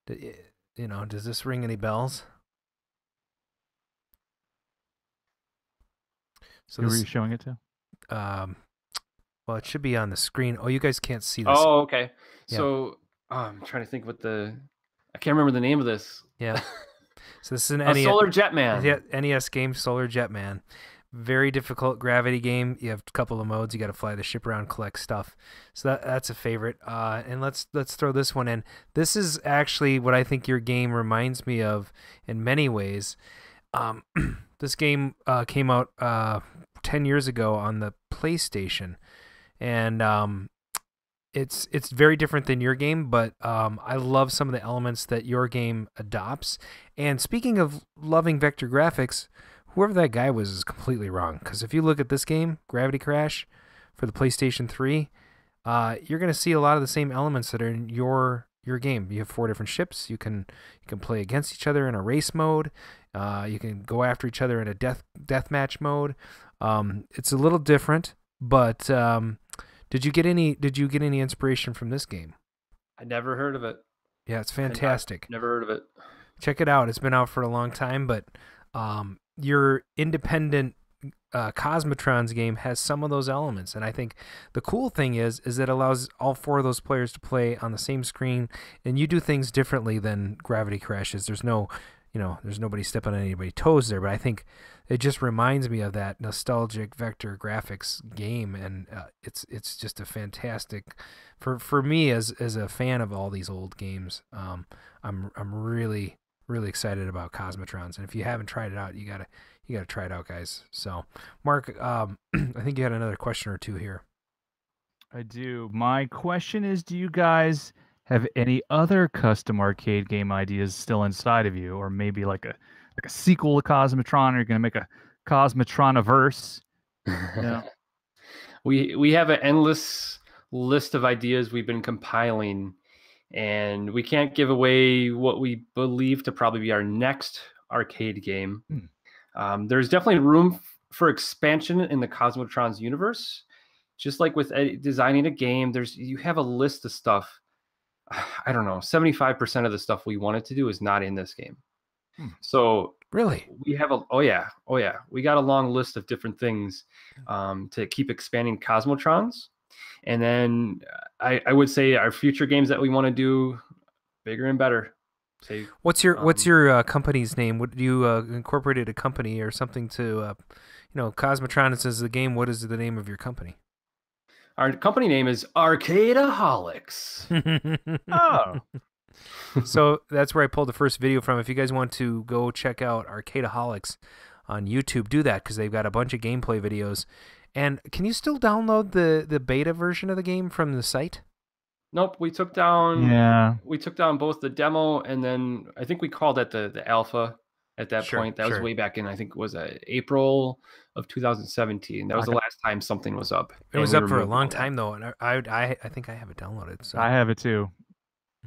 Does this ring any bells? So who are you showing it to? Well, it should be on the screen. Oh, you guys can't see this. Oh, okay. Yeah. So I'm trying to think I can't remember the name of this. Yeah. So this is an NES, Solar Jetman. Yeah, NES game, Solar Jetman. Very difficult gravity game. You have a couple of modes. You got to fly the ship around, collect stuff. So that's a favorite. And let's throw this one in. This is actually what I think your game reminds me of in many ways. This game came out 10 years ago on the PlayStation, and it's very different than your game, but I love some of the elements that your game adopts. And speaking of loving vector graphics, whoever that guy was is completely wrong. Because if you look at this game, Gravity Crash, for the PlayStation 3, you're going to see a lot of the same elements that are in your game. You have 4 different ships. You can play against each other in a race mode. You can go after each other in a deathmatch mode. It's a little different, but did you get any inspiration from this game? I never heard of it. Yeah, it's fantastic. Never heard of it. Check it out. It's been out for a long time, but your independent Cosmotrons game has some of those elements, and I think the cool thing is it allows all 4 of those players to play on the same screen, and you do things differently than Gravity Crashes. There's nobody stepping on anybody's toes there, but I think it just reminds me of that nostalgic vector graphics game, and it's just a fantastic for me as a fan of all these old games. I'm really excited about Cosmotrons, and if you haven't tried it out, you gotta try it out, guys. So, Mark, I think you had another question or two here. I do. My question is, do you guys have any other custom arcade game ideas still inside of you, or maybe like a sequel to Cosmotron, or you're gonna make a Cosmotroniverse? Yeah. We have an endless list of ideas we've been compiling, and we can't give away what we believe to probably be our next arcade game. There's definitely room for expansion in the Cosmotrons universe. Just like with designing a game, you have a list of stuff. I don't know, 75% of the stuff we wanted to do is not in this game. So really, we have oh yeah, we got a long list of different things to keep expanding Cosmotrons. And then I would say our future games that we want to do, bigger and better. Say, what's your company's name? Would you incorporated a company or something to, Cosmotrons is the game. What is the name of your company? Our company name is Arcadeaholics. Oh. So that's where I pulled the first video from. If you guys want to go check out Arcadeaholics on YouTube, do that because they've got a bunch of gameplay videos. And can you still download the beta version of the game from the site? Nope, we took down. Yeah. We took down both the demo and then I think we called that the alpha at that point. That was way back in, I think, was April of 2017. That was the last time something was up. It was up for a long time though, and I think I have it downloaded. So I have it too.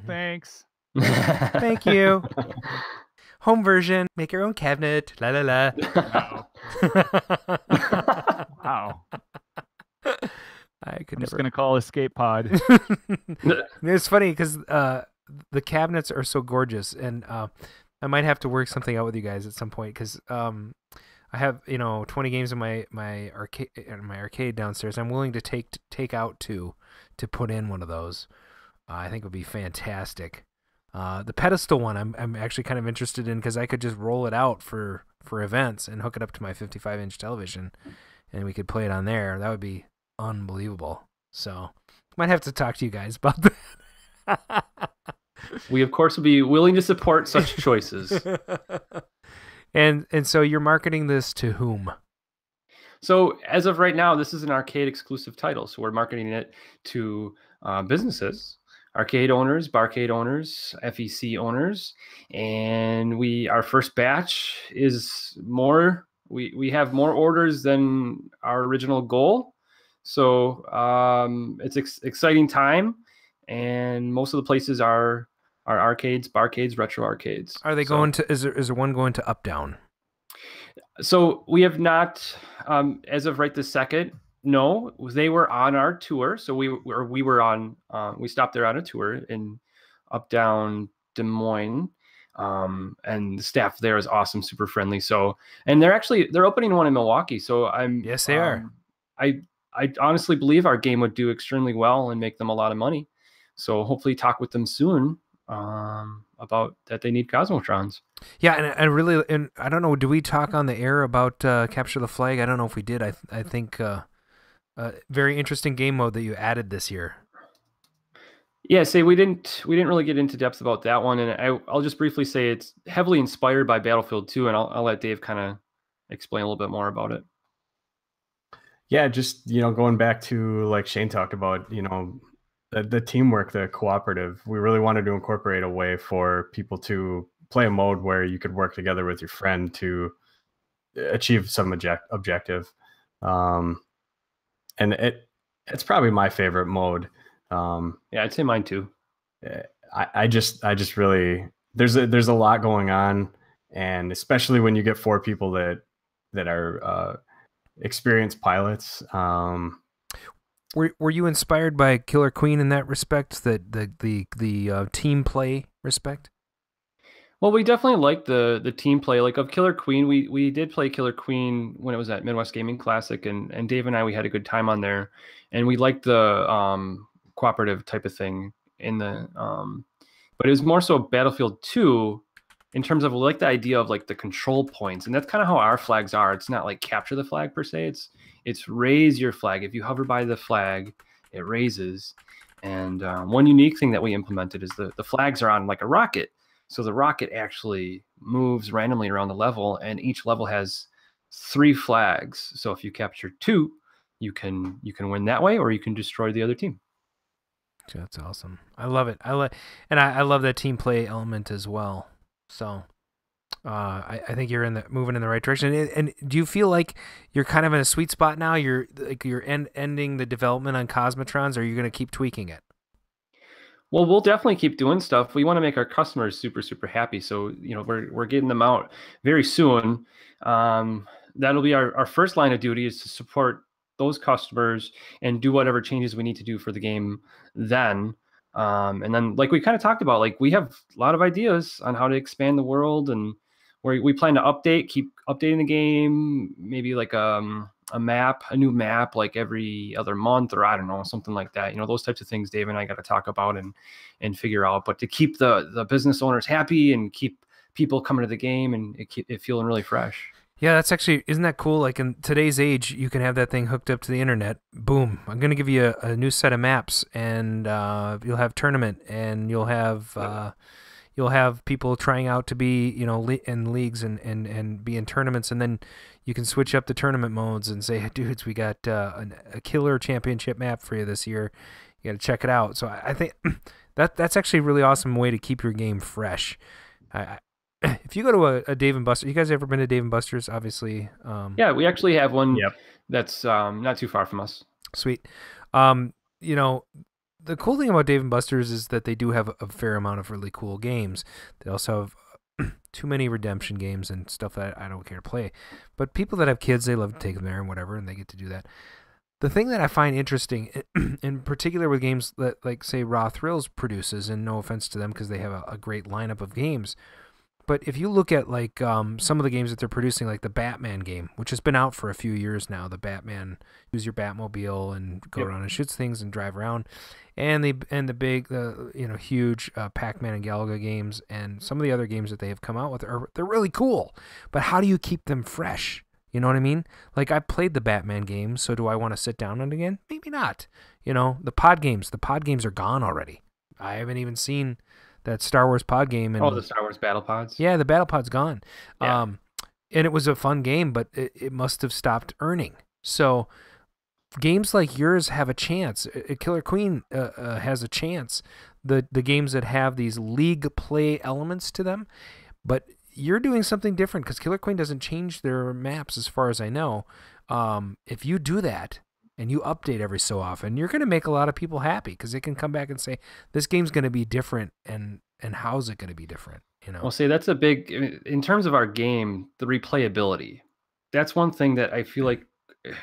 Thanks. Thank you. Home version. Make your own cabinet. La la la. Wow. I'm just going to call Escape Pod. It's funny because the cabinets are so gorgeous, and I might have to work something out with you guys at some point because I have 20 games in my arcade downstairs. I'm willing to take out two to put in one of those. I think would be fantastic. The pedestal one I'm actually kind of interested in because I could just roll it out for events and hook it up to my 55-inch television, and we could play it on there. That would be unbelievable. So might have to talk to you guys about that. We of course will be willing to support such choices. And so you're marketing this to whom? So as of right now, this is an arcade exclusive title. So we're marketing it to businesses, arcade owners, barcade owners, FEC owners, and our first batch is more. We have more orders than our original goal. So it's exciting time, and most of the places are arcades, barcades, retro arcades. Are they going to? Is there one going to Up Down? So we have not, as of right this second. No, they were on our tour. So we were on. We stopped there on a tour in Up Down Des Moines. And the staff there is awesome, super friendly. So, and they're opening one in Milwaukee. So yes, they are. I honestly believe our game would do extremely well and make them a lot of money. So hopefully talk with them soon about that they need Cosmotrons. Yeah, and I don't know, do we talk on the air about Capture the Flag? I don't know if we did. I think very interesting game mode that you added this year. Yeah, we didn't really get into depth about that one, and I'll just briefly say it's heavily inspired by Battlefield 2, and I'll let Dave kind of explain a little bit more about it. Yeah, just going back to like Shane talked about, the teamwork, the cooperative. We really wanted to incorporate a way for people to play a mode where you could work together with your friend to achieve some objective. And it's probably my favorite mode. Yeah, I'd say mine too. I just really there's a lot going on, and especially when you get four people that are experienced pilots. Were you inspired by Killer Queen in that respect? That the team play respect? Well, we definitely like the team play. Like of Killer Queen, we did play Killer Queen when it was at Midwest Gaming Classic, and Dave and I, we had a good time on there, and we liked the cooperative type of thing in the but it was more so Battlefield 2 in terms of like the idea of like the control points, and that's kind of how our flags are. It's not like capture the flag per se. It's raise your flag. If you hover by the flag, it raises. And one unique thing that we implemented is the flags are on like a rocket. So the rocket actually moves randomly around the level, and each level has 3 flags. So if you capture 2, you can win that way, or you can destroy the other team. That's awesome. I love it. I love that team play element as well. So I think you're moving in the right direction. And do you feel like you're kind of in a sweet spot now? You're ending the development on Cosmotrons, or are you going to keep tweaking it? Well, we'll definitely keep doing stuff. We want to make our customers super, super happy. So, we're getting them out very soon. That'll be our first line of duty, is to support those customers and do whatever changes we need to do for the game then. And then, like we kind of talked about, like we have a lot of ideas on how to expand the world, and we plan to keep updating the game, maybe like a a new map like every other month, or I don't know, something like that. Those types of things Dave and I got to talk about and figure out. But to keep the business owners happy and keep people coming to the game and it feeling really fresh. Yeah, that's actually, isn't that cool? Like in today's age, you can have that thing hooked up to the internet. Boom. I'm going to give you a new set of maps, and you'll have tournament, and you'll have people trying out to be, in leagues and be in tournaments, and then you can switch up the tournament modes and say, hey, dudes, we got a killer championship map for you this year. You got to check it out. So I think that's actually a really awesome way to keep your game fresh. If you go to a Dave & Buster's, you guys ever been to Dave & Buster's? Obviously. Yeah, we actually have one that's not too far from us. Sweet. The cool thing about Dave & Buster's is that they do have a fair amount of really cool games. They also have too many redemption games and stuff that I don't care to play. But people that have kids, they love to take them there and whatever, and they get to do that. The thing that I find interesting, in particular with games that, like, say, Raw Thrills produces, and no offense to them because they have a great lineup of games, but if you look at like some of the games that they're producing, like the Batman game, which has been out for a few years now, the Batman, use your Batmobile and go around and shoot things and drive around, and the huge Pac-Man and Galaga games, and some of the other games that they have come out with they're really cool. But how do you keep them fresh? You know what I mean? Like, I played the Batman game, so do I want to sit down on it again? Maybe not. The pod games are gone already. I haven't even seen that Star Wars pod game. And, the Star Wars battle pods? Yeah, the battle pod's gone. Yeah. And it was a fun game, but it must have stopped earning. So games like yours have a chance. Killer Queen has a chance. The games that have these league play elements to them, but you're doing something different because Killer Queen doesn't change their maps as far as I know. If you do that, and you update every so often, you're going to make a lot of people happy because they can come back and say, this game's going to be different, and how's it going to be different? Well, see, that's a big, in terms of our game, the replayability. That's one thing that I feel like it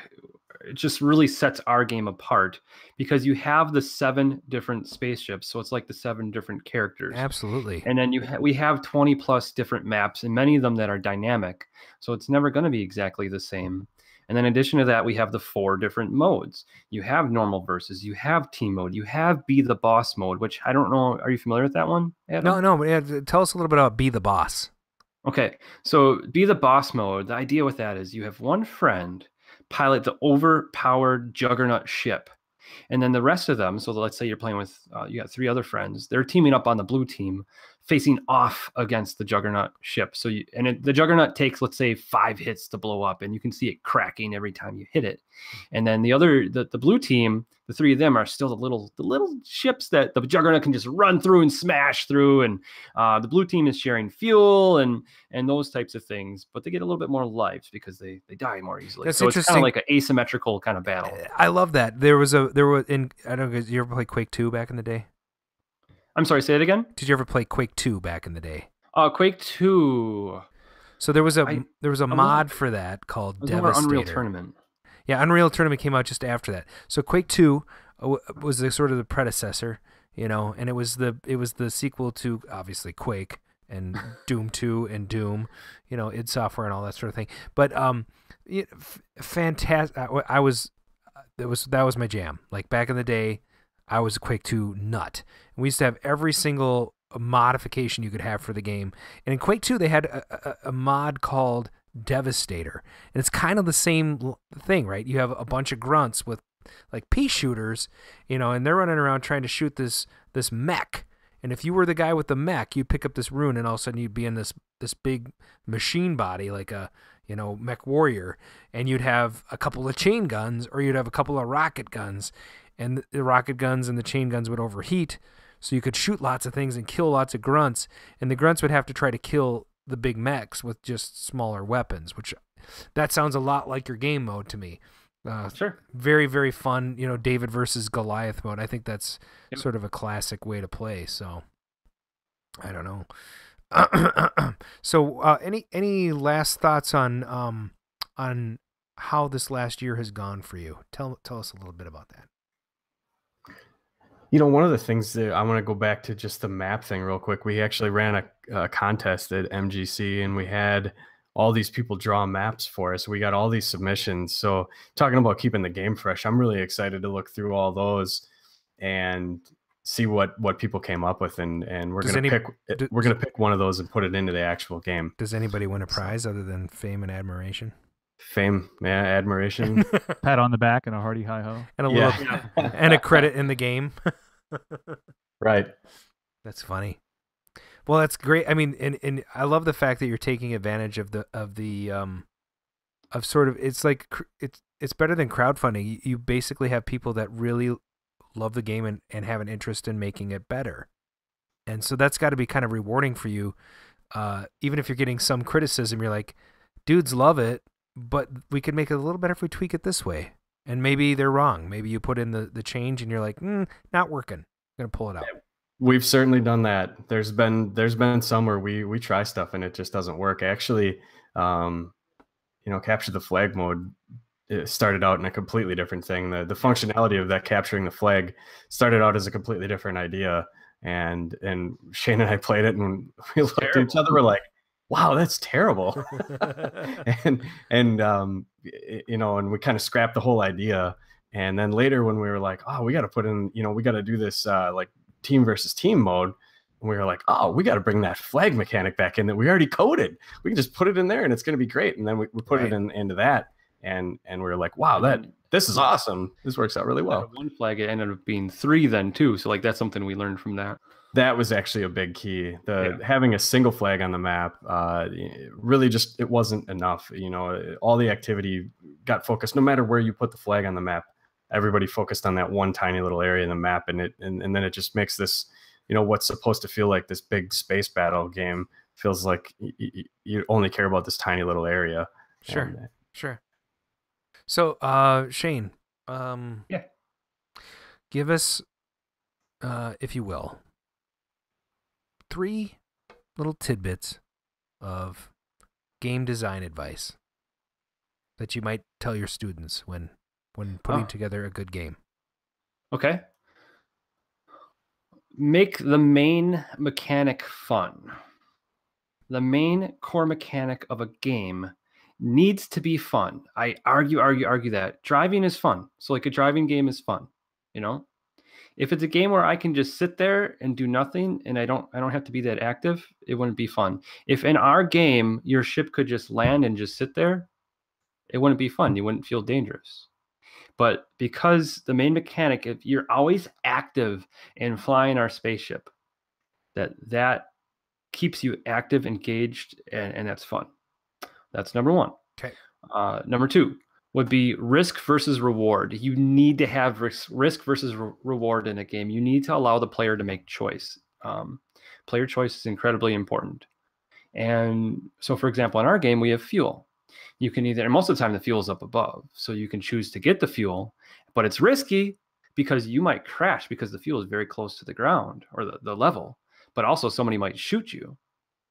just really sets our game apart because you have the 7 different spaceships. So it's like the 7 different characters. Absolutely. And then we have 20 plus different maps, and many of them that are dynamic. So it's never going to be exactly the same. And then in addition to that, we have the 4 different modes. You have normal versus, you have team mode, you have be the boss mode, which I don't know. Are you familiar with that one, Adam? No. But tell us a little bit about be the boss. Okay. So be the boss mode. The idea with that is you have one friend pilot the overpowered juggernaut ship. And then the rest of them, so let's say you're playing with, you got 3 other friends, they're teaming up on the blue team, facing off against the juggernaut ship. So the juggernaut takes, let's say, 5 hits to blow up, and you can see it cracking every time you hit it. And then the blue team, the 3 of them are still the little ships that the juggernaut can just run through and smash through. And the blue team is sharing fuel and those types of things, but they get a little bit more lives because they die more easily. That's so it's interesting. kind of like an asymmetrical kind of battle. I love that. I don't know, did you ever play Quake 2 back in the day? I'm sorry, say it again? Did you ever play Quake 2 back in the day? Quake 2. So there was a mod for that called Devastator. Unreal Tournament. Yeah, Unreal Tournament came out just after that. So Quake 2 was sort of the predecessor, and it was the sequel to obviously Quake and Doom 2 and Doom, id Software and all that sort of thing. But fantastic. That was my jam. Like back in the day, I was a Quake 2 nut. And we used to have every single modification you could have for the game. And in Quake 2, they had a mod called Devastator. And it's kind of the same thing, right? You have a bunch of grunts with like pea shooters, and they're running around trying to shoot this mech. And if you were the guy with the mech, you'd pick up this rune, and all of a sudden you'd be in this big machine body, like a mech warrior, and you'd have a couple of chain guns, or you'd have a couple of rocket guns, and the rocket guns and the chain guns would overheat, so you could shoot lots of things and kill lots of grunts, and the grunts would have to try to kill the big mechs with just smaller weapons, which that sounds a lot like your game mode to me. Sure. Very, very fun, David versus Goliath mode. I think that's sort of a classic way to play, so I don't know. So any last thoughts on how this last year has gone for you? Tell us a little bit about that. One of the things that I want to go back to just the map thing real quick. We actually ran a contest at MGC, and we had all these people draw maps for us. We got all these submissions. So talking about keeping the game fresh, I'm really excited to look through all those and see what people came up with, and we're gonna pick one of those and put it into the actual game. Does anybody win a prize other than fame and admiration? Fame, yeah, admiration, pat on the back and a hearty hi ho, and a little and a credit in the game. Right. That's funny. Well, that's great. I mean, and I love the fact that you're taking advantage of sort of, it's like it's better than crowdfunding. You basically have people that really love the game and have an interest in making it better. And so that's got to be kind of rewarding for you. Even if you're getting some criticism, you're like, dudes love it, but we could make it a little better if we tweak it this way. And maybe they're wrong. Maybe you put in the change and you're like, not working. I'm going to pull it out. We've certainly done that. There's been some where we try stuff and it just doesn't work. Actually, capture the flag mode, it started out in a completely different thing. The functionality of that capturing the flag started out as a completely different idea. And Shane and I played it and we looked at each other, we're like, wow, that's terrible. and we kind of scrapped the whole idea. And then later when we were like, oh, we got to put in, we got to do this like team versus team mode. And we were like, oh, we got to bring that flag mechanic back in that we already coded. We can just put it in there and it's going to be great. And then we put it into that. And we were like, wow, this is awesome. This works out really well. One flag, it ended up being 3 then too. So like that's something we learned from that. That was actually a big key. Having a single flag on the map, really just, it wasn't enough. All the activity got focused. No matter where you put the flag on the map, everybody focused on that one tiny little area in the map, and then it just makes this, what's supposed to feel like this big space battle game feels like you only care about this tiny little area. Sure. So, Shane, give us, if you will, 3 little tidbits of game design advice that you might tell your students when putting together a good game. Okay. Make the main mechanic fun. The main core mechanic of a game needs to be fun. I argue that driving is fun. So like a driving game is fun, If it's a game where I can just sit there and do nothing and I don't have to be that active, it wouldn't be fun. If in our game your ship could just land and just sit there, it wouldn't be fun. You wouldn't feel dangerous. But because the main mechanic, if you're always active in flying our spaceship, that keeps you active, engaged, and that's fun. That's number 1. Okay. Number 2 would be risk versus reward. You need to have risk versus reward in a game. You need to allow the player to make choice. Player choice is incredibly important. And so, for example, in our game, we have fuel. You can and most of the time the fuel is up above. So you can choose to get the fuel, but it's risky because you might crash because the fuel is very close to the ground or the level, but also somebody might shoot you.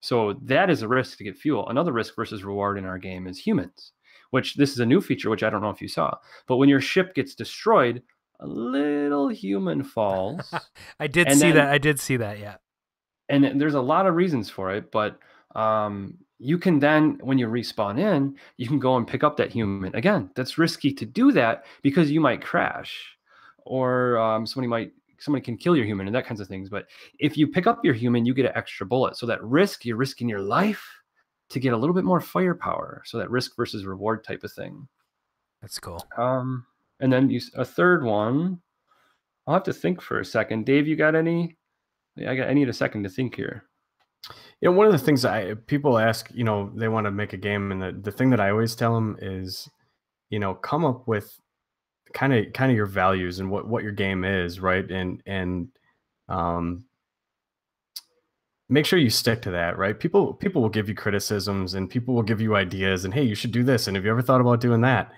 So that is a risk to get fuel. Another risk versus reward in our game is humans, which this is a new feature, which I don't know if you saw, but when your ship gets destroyed, a little human falls. I did see that. Yeah. And there's a lot of reasons for it, but you can then, when you respawn in, you can go and pick up that human. Again, that's risky to do that because you might crash or somebody can kill your human and that kinds of things. But if you pick up your human, you get an extra bullet. So that you're risking your life to get a little bit more firepower. So that risk versus reward type of thing. That's cool. And then a third one, I'll have to think for a second. Dave, you got any? I need a second to think here. One of the things people ask, they want to make a game, and the thing that I always tell them is, come up with kind of your values and what your game is, right? And make sure you stick to that, right? People will give you criticisms and people will give you ideas and, hey, you should do this. And have you ever thought about doing that?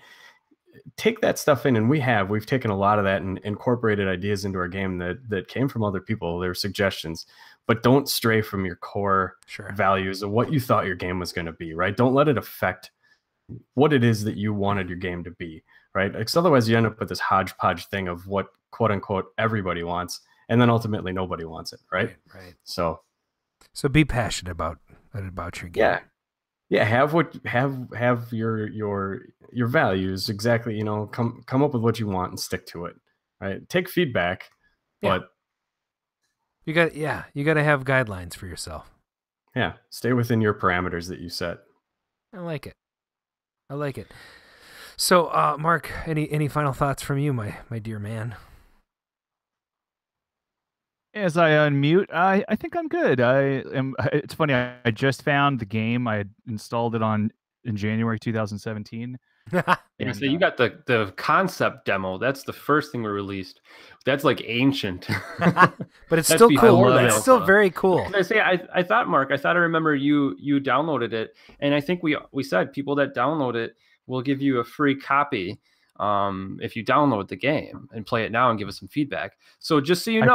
Take that stuff in, and we've taken a lot of that and incorporated ideas into our game that came from other people. Their suggestions, but don't stray from your core values of what you thought your game was going to be, right? Don't let it affect what it is that you wanted your game to be, right? Because otherwise you end up with this hodgepodge thing of what quote unquote everybody wants, and then ultimately nobody wants it, right? Right. So be passionate about your game. Yeah, have your values exactly. You know, come up with what you want and stick to it. Right? Take feedback, but you got to have guidelines for yourself. Yeah, stay within your parameters that you set. I like it. So, Mark, any final thoughts from you, my dear man? As I unmute, I think I'm good. It's funny. I just found the game. I had installed it in January 2017. And, so you got the concept demo. That's the first thing we released. That's like ancient, but it's still cool. It's still very cool. I say I thought, Mark, I remember you downloaded it, and I think we said people that download it will give you a free copy if you download the game and play it now and give us some feedback. So just so you know,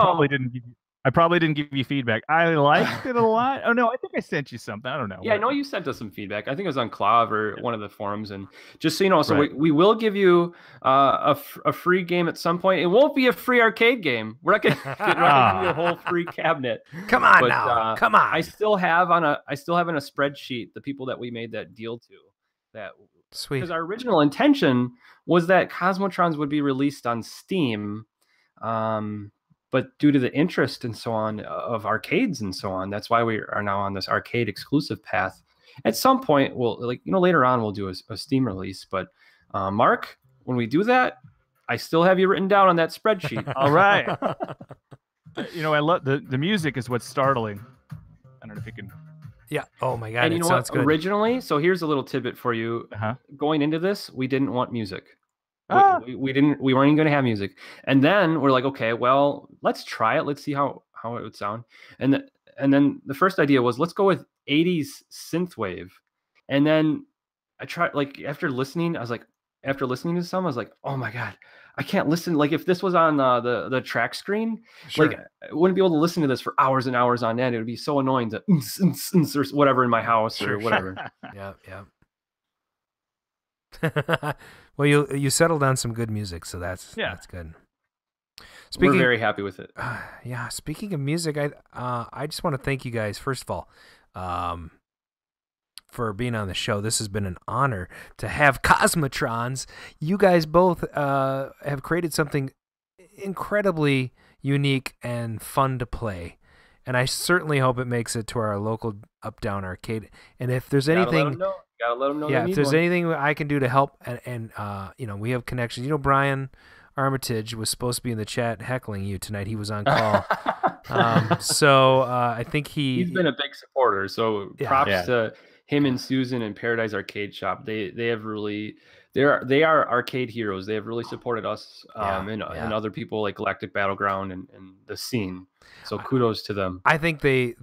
I probably didn't give you feedback. I liked it a lot. Oh no, I think I sent you something. I don't know. Yeah, I know you sent us some feedback. I think it was on Clav or one of the forums. And just so you know, so we will give you a free game at some point. It won't be a free arcade game. We're not going to give you a whole free cabinet. Come on now. Come on. I still have on a spreadsheet the people that we made that deal to. That sweet. Because our original intention was that Cosmotrons would be released on Steam. But due to the interest and so on of arcades and so on, that's why we are now on this arcade exclusive path. At some point, later on, we'll do a Steam release. But Mark, when we do that, I still have you written down on that spreadsheet. All right. I love the music is what's startling. I don't know if you can. Yeah. Oh my God. And you know what? Good. Originally, so here's a little tidbit for you. Going into this, we didn't want music. We weren't even going to have music, and then we're like, okay, well, let's try it. Let's see how it would sound. And then the first idea was, let's go with 80s synthwave. And then I tried, after listening to some, I was like, oh my God, I can't listen. Like if this was on the track screen, sure. I wouldn't be able to listen to this for hours and hours on end. It would be so annoying to or whatever in my house or whatever. Yeah. Well, you settled on some good music, so that's good. We're very happy with it. Yeah. Speaking of music, I just want to thank you guys first of all for being on the show. This has been an honor to have Cosmotrons. You guys both have created something incredibly unique and fun to play. And I certainly hope it makes it to our local Up-Down arcade. And if there's anything, gotta let them know. Yeah, if there's anything I can do to help, and we have connections. Brian Armitage was supposed to be in the chat heckling you tonight. He was on call. So I think he's been a big supporter. So props to him and Susan and Paradise Arcade Shop. They have really they are arcade heroes. They have really supported us and other people like Galactic Battleground and the scene. So kudos to them. I think they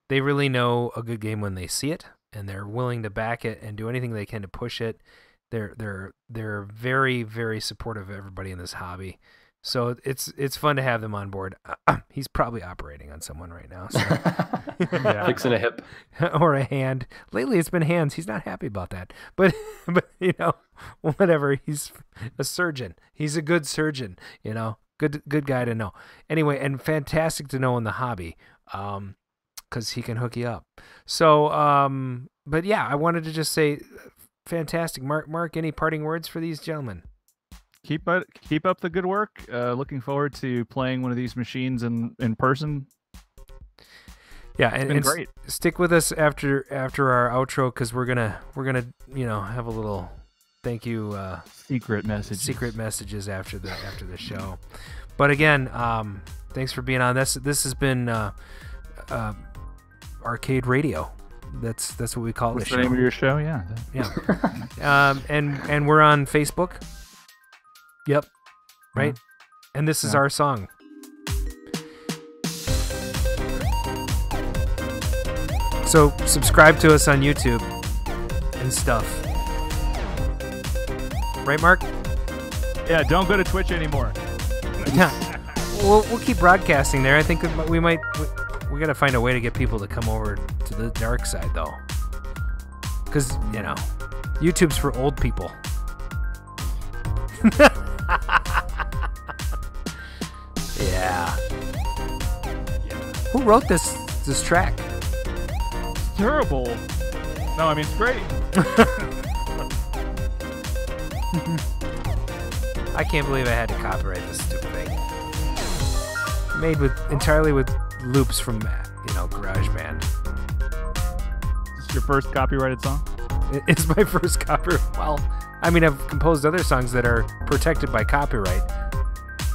really know a good game when they see it, and they're willing to back it and do anything they can to push it. They're very, very supportive of everybody in this hobby. So it's fun to have them on board. He's probably operating on someone right now. So. Fixing a hip. Or a hand. Lately it's been hands. He's not happy about that. But whatever. He's a surgeon. He's a good surgeon, Good guy to know. Anyway, and fantastic to know in the hobby. Because he can hook you up. So, but yeah, I wanted to just say, fantastic. Mark, any parting words for these gentlemen? Keep up the good work. Looking forward to playing one of these machines in person. Yeah, and great. Stick with us after our outro, because we're gonna have a little thank you secret messages after the show. But again, thanks for being on. This has been Arcade Radio. That's what we call this show. What's the name of your show? Yeah. And we're on Facebook. Yep. Right. And this is our song. So subscribe to us on YouTube and stuff. Right, Mark? Yeah. Don't go to Twitch anymore. Yeah. We'll keep broadcasting there. I think we might. We got to find a way to get people to come over to the dark side, though. Because, YouTube's for old people. Yeah. Who wrote this track? Terrible. No, I mean, it's great. I can't believe I had to copyright this stupid thing. Made entirely with loops from, GarageBand. Is this your first copyrighted song? It's my first copyright. Well, I mean, I've composed other songs that are protected by copyright,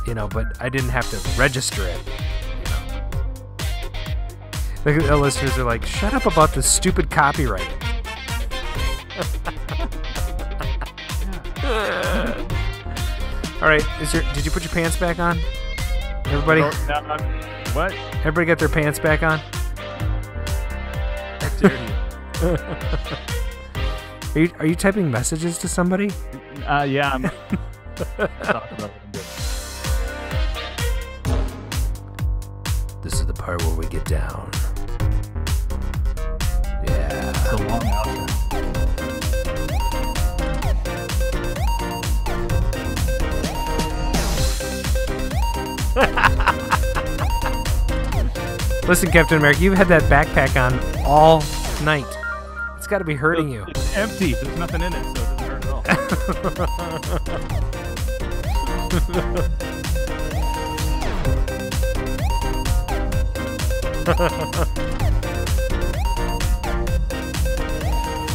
but I didn't have to register it. The listeners are like, shut up about this stupid copyright. All right, did you put your pants back on? Everybody? What? Everybody got their pants back on? How dare you? Are you typing messages to somebody? Yeah, I'm talking about what I'm doing. This is the part where we get down. Yeah. It's a long outro. Listen, Captain America, you've had that backpack on all night. It's got to be hurting you. It's empty. There's nothing in it, so it doesn't hurt at all.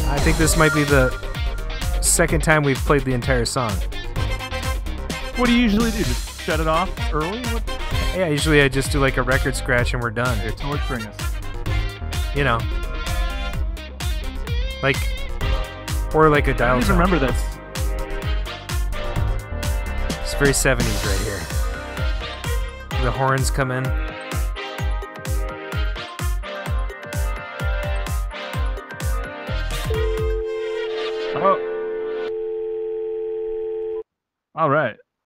I think this might be the second time we've played the entire song. What do you usually do? Just shut it off early? Yeah, usually I just do like a record scratch and we're done. You're torturing us. Or like a dial. I don't even remember this. It's very 70s right here. The horns come in. Oh. All right.